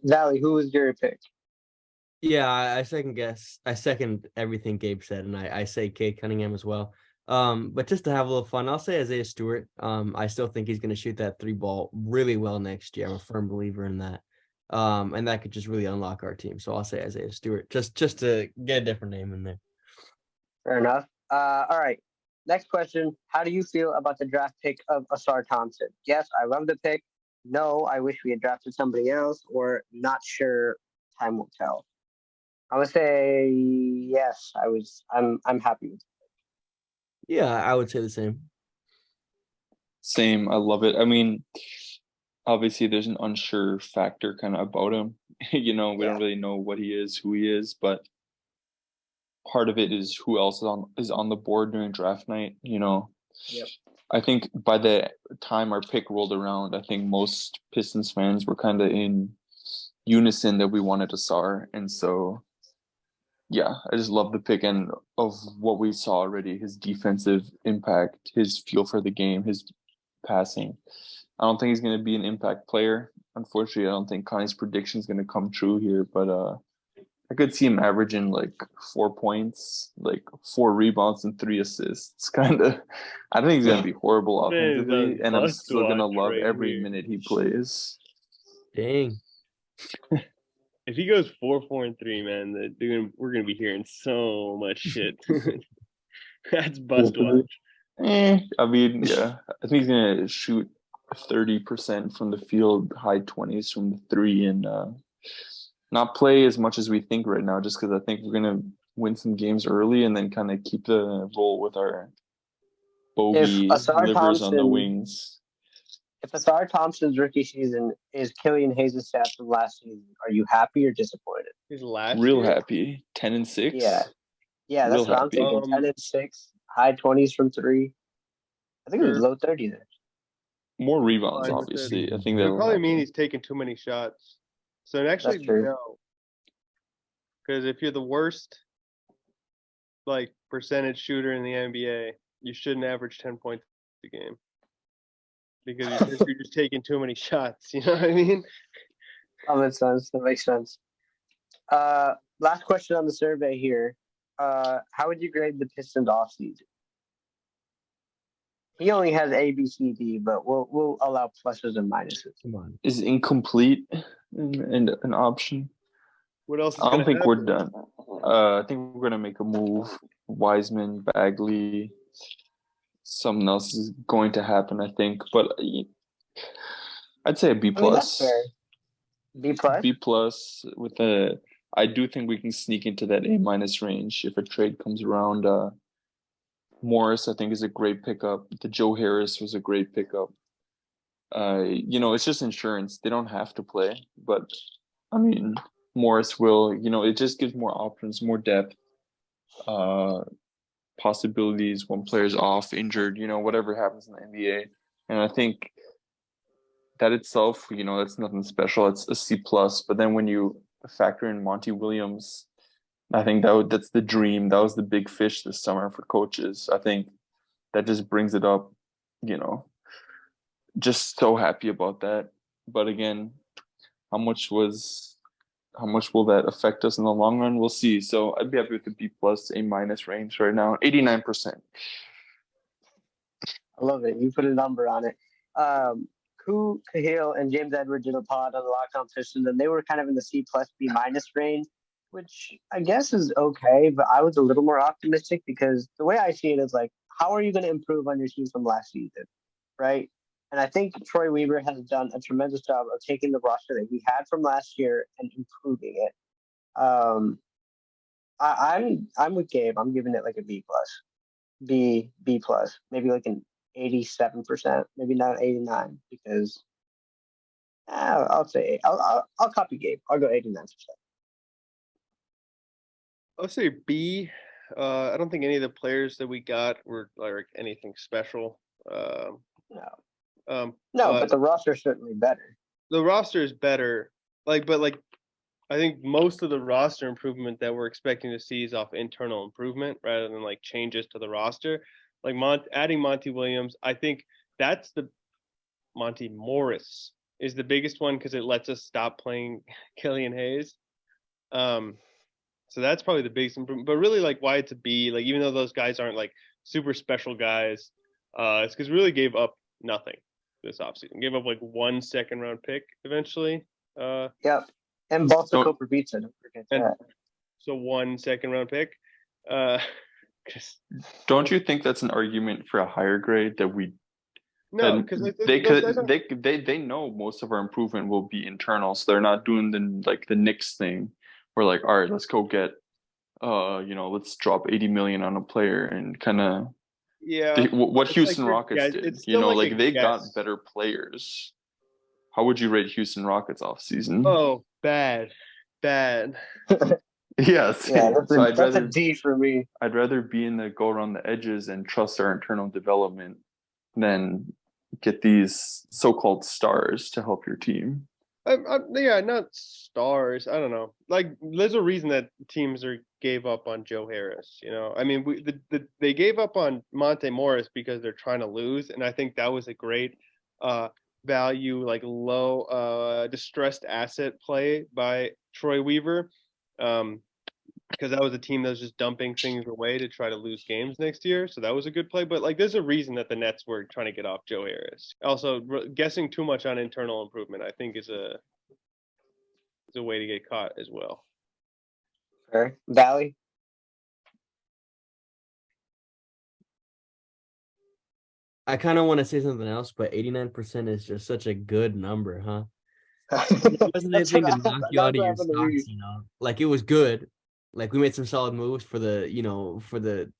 Valley, who was your pick? Yeah, I second everything Gabe said, and I say Cade Cunningham as well. But just to have a little fun, I'll say Isaiah Stewart. I still think he's going to shoot that 3 ball really well next year. I'm a firm believer in that. And that could just really unlock our team. So I'll say Isaiah Stewart, just to get a different name in there. Fair enough. All right. Next question. How do you feel about the draft pick of Asar Thompson? Yes, I love the pick. No, I wish we had drafted somebody else, or not sure. Time will tell. I would say yes. I'm happy with it. Yeah, I would say the same. Same. I love it. I mean, obviously there's an unsure factor kind of about him. We don't really know what he is, who he is, but part of it is who else is on the board during draft night. Yep. I think by the time our pick rolled around, I think most Pistons fans were kind of in unison that we wanted Asar, and so yeah, I just love the pick and of what we saw already, his defensive impact, his feel for the game, his passing. I don't think he's going to be an impact player. Unfortunately, I don't think Connie's prediction is going to come true here, but I could see him averaging 4 points, 4 rebounds and 3 assists. Kind of. I don't think he's going to be horrible offensively, and I'm still going to love every minute he plays. Dang. If he goes 4, 4, and 3, man, we're gonna be hearing so much shit. That's bust watch. I mean, yeah, I think he's gonna shoot 30% from the field, high 20s from the 3, and not play as much as we think right now. Just because I think we're gonna win some games early and then kind of keep the roll with our bogey livers on the wings. If Asar Thompson's rookie season is Killian Hayes' stats from last season, are you happy or disappointed? His last Real year? Happy. 10 and 6. Yeah, that's Real what happy. I'm thinking. 10 and 6, high 20s from 3. I think it was low 30s there. More rebounds, obviously. I think that that would probably mean he's taking too many shots. So actually, no. Because if you're the worst percentage shooter in the NBA, you shouldn't average 10 points a game. Because you're just taking too many shots. You know what I mean? That makes sense. Last question on the survey here. How would you grade the Pistons offseason? He only has A, B, C, D, but we'll allow pluses and minuses. Come on. Is incomplete and an option? What else? I don't think we're done. I think we're gonna make a move. Wiseman, Bagley. Something else is going to happen, I think, but I'd say a B+. I mean, that's fair. B+. B+ with a. I do think we can sneak into that A- range if a trade comes around. Morris, I think, is a great pickup. The Joe Harris was a great pickup. It's just insurance. They don't have to play, but I mean, Morris will. It just gives more options, more depth. Possibilities when players off, injured, whatever happens in the NBA. And I think that itself, that's nothing special. It's a C+. But then when you factor in Monty Williams I think that's the dream. That was the big fish this summer for coaches. I think that just brings it up, you know. Just so happy about that. But again, how much will that affect us in the long run? We'll see. So I'd be happy with the B plus A minus range right now. 89%. I love it. You put a number on it. Cahill, and James Edwards did a pod on the Lockdown Pistons, and they were kind of in the C plus B minus range, which I guess is okay. But I was a little more optimistic because the way I see it is like, how are you going to improve on your team from last season, right? And I think Troy Weaver has done a tremendous job of taking the roster that he had from last year and improving it. I'm with Gabe. I'm giving it like a B plus, B plus, maybe like an 87%, maybe not 89 because I'll say I'll copy Gabe. I'll go 89%. I'll say B. I don't think any of the players that we got were like anything special. No, but but the roster is certainly better. The roster is better. But I think most of the roster improvement that we're expecting to see is off internal improvement rather than like changes to the roster. Like adding Monty Williams, I think that's the Monty Morris is the biggest one because it lets us stop playing Killian Hayes. So that's probably the biggest improvement. But really, like, why it's a B, like, even though those guys aren't like super special guys, it's because we really gave up nothing this offseason. Gave up like 1 second-round pick eventually. Yep. And Balsa Cooper Pizza, don't forget that. So 1 second-round pick. Don't you think that's an argument for a higher grade that we? No, because they know most of our improvement will be internal, so they're not doing the Knicks thing. We're like, all right, let's go get, let's drop 80 million on a player and kind of, what Houston Rockets did. They got better players. How would you rate Houston Rockets off season? Oh, bad. Yes. Yeah, that's a D for me. I'd rather be in the go around the edges and trust our internal development than get these so-called stars to help your team. Not stars. I don't know. Like, there's a reason that teams gave up on Joe Harris. I mean, they gave up on Monte Morris because they're trying to lose, and I think that was a great value, like low distressed asset play by Troy Weaver, because that was a team that was just dumping things away to try to lose games next year. So that was a good play. But like, there's a reason that the Nets were trying to get off Joe Harris. Also, guessing too much on internal improvement, I think, is a way to get caught as well. Fair. Valley. I kind of want to say something else, but 89% is just such a good number, huh? It wasn't anything to knock you out of your stocks, Like, it was good. Like, we made some solid moves for the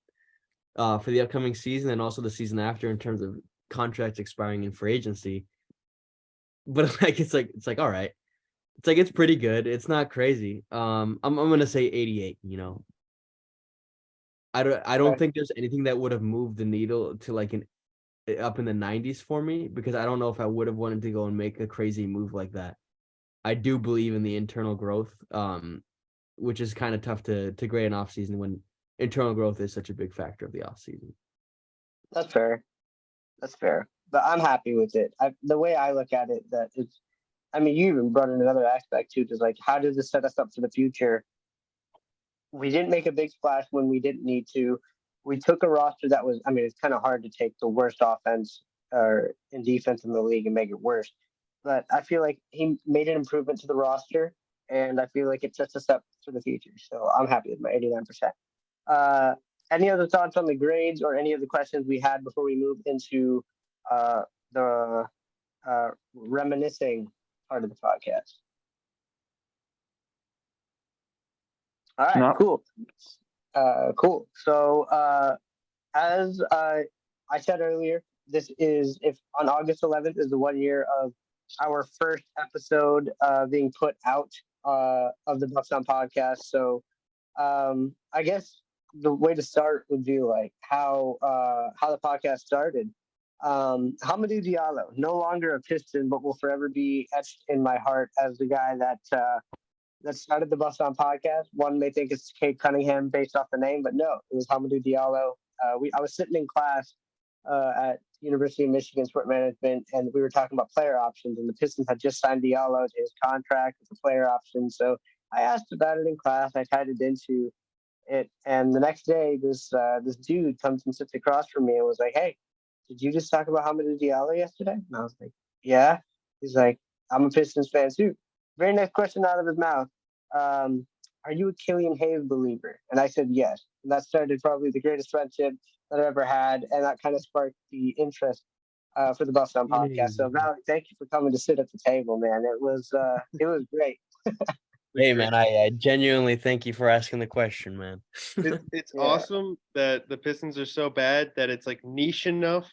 upcoming season and also the season after in terms of contracts expiring in free agency. But like, it's like all right. It's like, it's pretty good. It's not crazy. I'm gonna say 88. I don't think there's anything that would have moved the needle to like up in the 90s for me, because I don't know if I would have wanted to go and make a crazy move like that. I do believe in the internal growth, which is kind of tough to grade an offseason when internal growth is such a big factor of the offseason. That's fair. But I'm happy with it. The way I look at it, you even brought in another aspect too, just like, how does this set us up for the future? We didn't make a big splash when we didn't need to. We took a roster that was, it's kind of hard to take the worst offense or in defense in the league and make it worse. But I feel like he made an improvement to the roster, and I feel like it sets us up for the future. So I'm happy with my 89%. Any other thoughts on the grades or any of the questions we had before we move into the reminiscing part of the podcast? All right, no. Cool. So as I said earlier, this is, if on August 11th is the 1 year of our first episode being put out of the Buffs On podcast. So I guess the way to start would be like how the podcast started. Hamidou Diallo, no longer a Piston, but will forever be etched in my heart as the guy that that started the Bust On podcast. One may think it's Cade Cunningham based off the name, but no, it was Hamidou Diallo. I was sitting in class at University of Michigan Sport Management, and we were talking about player options, and the Pistons had just signed Diallo to his contract with the player option. So I asked about it in class. I tied it into it, and the next day, this dude comes and sits across from me and was like, "Hey, did you just talk about Hamidou Diallo yesterday?" And I was like, "Yeah." He's like, "I'm a Pistons fan too." Very next question out of his mouth, are you a Killian Hayes believer? And I said yes. And that started probably the greatest friendship that I ever had, and that kind of sparked the interest for the Bust On podcast. So Valerie, thank you for coming to sit at the table, man. It was great. Hey, man, I genuinely thank you for asking the question, man. It's Yeah. awesome that the Pistons are so bad that it's like niche enough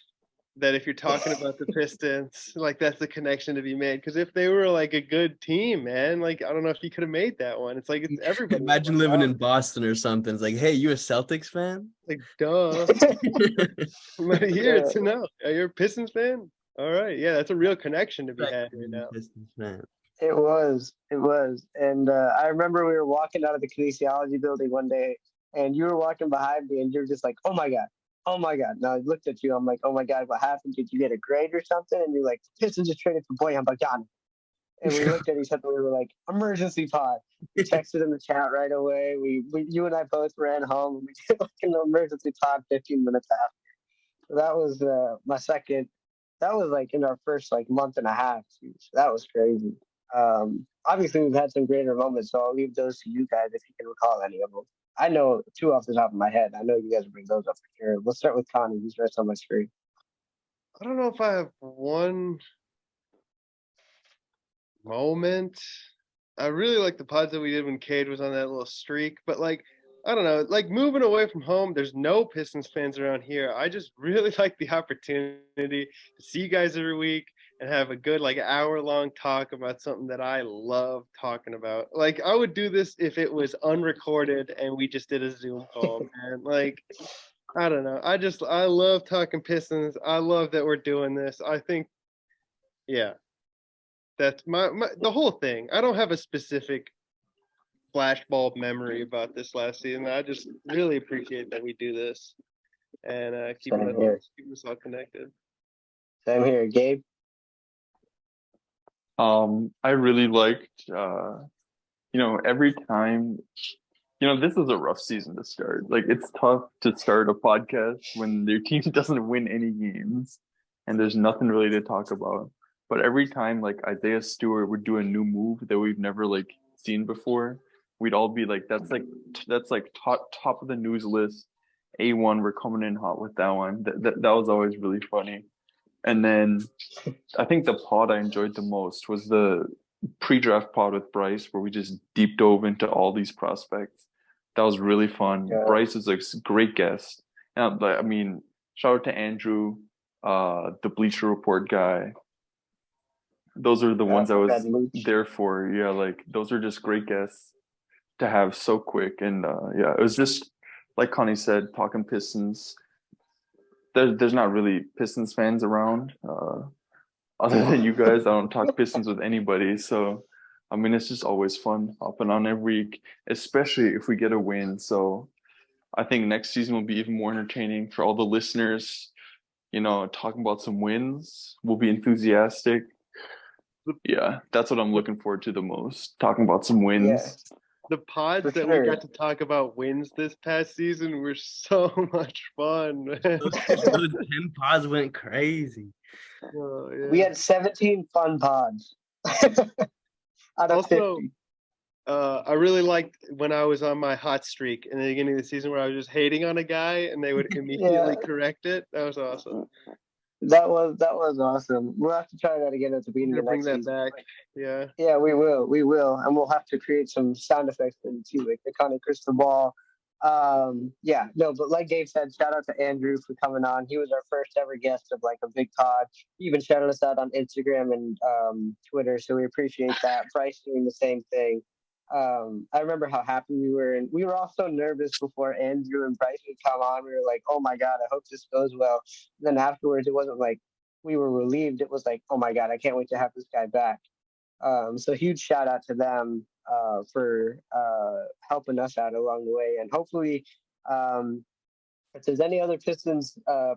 that if you're talking about the Pistons, like that's the connection to be made. Because if they were like a good team, man, like I don't know if you could have made that one. It's like it's everybody. Imagine living in Boston or something. It's like, hey, you a Celtics fan? like duh. I'm here to know. Are you a Pistons fan? All right, yeah, that's a real connection to be had right now. Pistons fan. It was. And I remember we were walking out of the kinesiology building one day, and you were walking behind me, and you're just like, "Oh my god, oh my god!" And I looked at you. I'm like, "Oh my god, what happened? Did you get a grade or something?" And you're like, "Pistons just traded for Bojan Bogdanovic." And we looked at each other. We were like, "Emergency pod." We texted in the chat right away. You and I both ran home. And we did like an emergency pod 15 minutes after. So that was my second. That was like in our first like month and a half. So that was crazy. Obviously, we've had some greater moments, so I'll leave those to you guys if you can recall any of them. I know two off the top of my head. I know you guys will bring those up for sure. Let's start with Connie. He's right on my screen. I don't know if I have one moment. I really like the pods that we did when Cade was on that little streak, but like I don't know, like moving away from home, there's no Pistons fans around here. I just really like the opportunity to see you guys every week and have a good like hour-long talk about something that I love talking about. Like I would do this if it was unrecorded and we just did a Zoom call, man. Like I don't know. I love talking Pistons. I love that we're doing this. I think yeah. That's my the whole thing. I don't have a specific flashbulb memory about this last season. I just really appreciate that we do this and keep us all connected. Same here, Gabe. I really liked, every time, this is a rough season to start. Like, it's tough to start a podcast when your team doesn't win any games and there's nothing really to talk about. But every time, like, Isaiah Stewart would do a new move that we've never, like, seen before, we'd all be like, that's top of the news list. A1, we're coming in hot with that one. That was always really funny. And then I think the pod I enjoyed the most was the pre-draft pod with Bryce, where we just deep dove into all these prospects. That was really fun. Yeah. Bryce is a great guest. And I mean, shout out to Andrew, the Bleacher Report guy. Those are the ones I was there for. Yeah, like those are just great guests to have so quick. And it was just like Connie said, talking Pistons. There's not really Pistons fans around. Other than you guys, I don't talk Pistons with anybody. So, I mean, it's just always fun hopping on every week, especially if we get a win. So, I think next season will be even more entertaining for all the listeners. Talking about some wins. We'll be enthusiastic. Yeah, that's what I'm looking forward to the most. Talking about some wins. Yeah. The pods that we got to talk about wins this past season were so much fun, man. Those 10 pods went crazy. Oh, yeah. We had 17 fun pods. Out of 50. I really liked when I was on my hot streak in the beginning of the season where I was just hating on a guy and they would immediately correct it. That was awesome. That was awesome. We'll have to try that again at the beginning of next season. Bring that back. Yeah. Yeah, we will. And we'll have to create some sound effects for it too, like the Connie crystal ball. But like Dave said, shout out to Andrew for coming on. He was our first ever guest of like a big pod. He even shouted us out on Instagram and Twitter, so we appreciate that. Bryce doing the same thing. I remember how happy we were, and we were all so nervous before Andrew and Bryce would come on. We were like, "Oh my god, I hope this goes well." And then afterwards, it wasn't like we were relieved. It was like, "Oh my god, I can't wait to have this guy back." So huge shout out to them. for helping us out along the way. And hopefully, if there's any other Pistons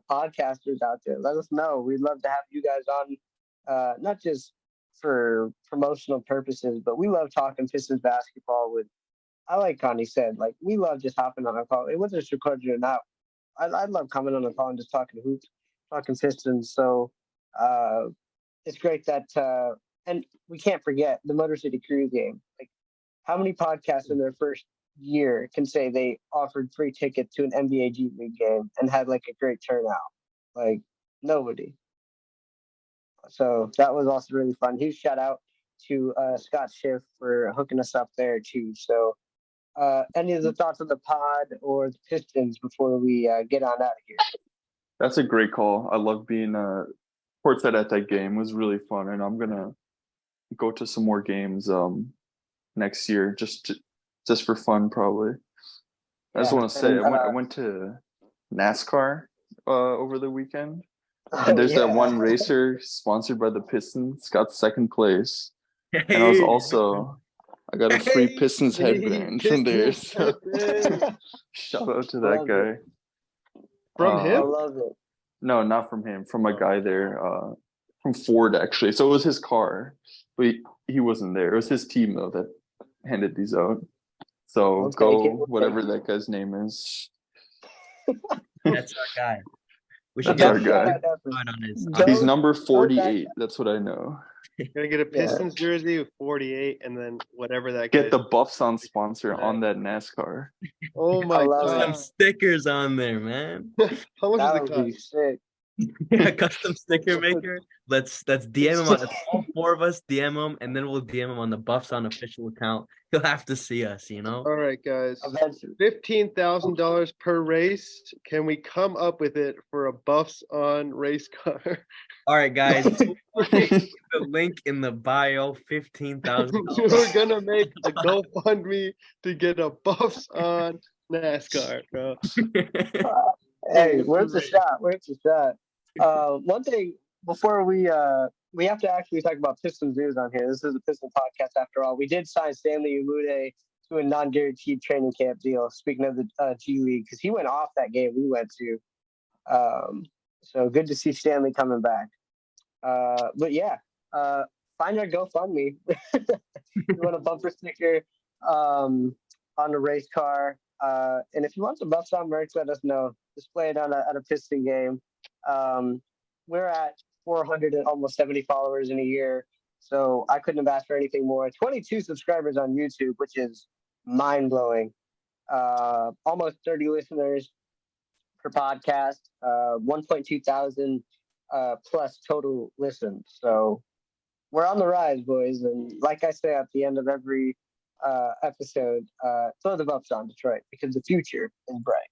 podcasters out there, let us know. We'd love to have you guys on, not just for promotional purposes, but we love talking Pistons basketball with. I like Connie said, like we love just hopping on a call. Whether it's recorded or not, I love coming on the call and just talking hoops, talking Pistons. So it's great that, and we can't forget the Motor City Cruise game. Like, how many podcasts in their first year can say they offered free tickets to an NBA G League game and had like a great turnout? Like, nobody. So that was also really fun. Huge shout out to Scott Schiff for hooking us up there too. So any of the thoughts on the pod or the Pistons before we get on out of here? That's a great call. I love being courtside at that game. It was really fun, and I'm gonna go to some more games next year just for fun, probably. I just want to say I went to NASCAR over the weekend, and there's that one racer sponsored by the Pistons got second place, and I got a free Pistons headband from there. So shout out to that guy. From him? I love it. No, not from him. From a guy there, from Ford actually. So it was his car, but he wasn't there. It was his team though that handed these out. So whatever that guy's name is. That's our guy. We should That's our guy. On his, He's number 48. That's what I know. Gonna get a Pistons jersey with 48, and then whatever that. Get the Buffs on sponsor on that NASCAR. Oh my god! Some stickers on there, man. How much That does it would be cost? sick. A custom sticker maker. Let's DM him on all four of us. DM him, and then we'll DM him on the Buffs on official account. He'll have to see us, you know. All right, guys. Eventually. $15,000 per race. Can we come up with it for a Buffs on race car? All right, guys. The link in the bio. $15,000. We're gonna make a GoFundMe to get a Buffs on NASCAR, bro. Hey, where's the shot? Where's the shot? One thing before we have to actually talk about Pistons news on here. This is a Pistons podcast after all. We did sign Stanley Umude to a non-guaranteed training camp deal. Speaking of the G League, because he went off that game we went to. So good to see Stanley coming back. But yeah, find our GoFundMe. You want a bumper sticker on the race car. And if you want some Buffs on merch, let us know. Display it at a Piston game. We're at 400 and almost 70 followers in a year, so I couldn't have asked for anything more. 22 subscribers on YouTube, which is mind-blowing. Almost 30 listeners per podcast. 1.2 thousand plus total listens. So we're on the rise, boys. And like I say at the end of every episode, throw the Buffs on Detroit because the future is bright.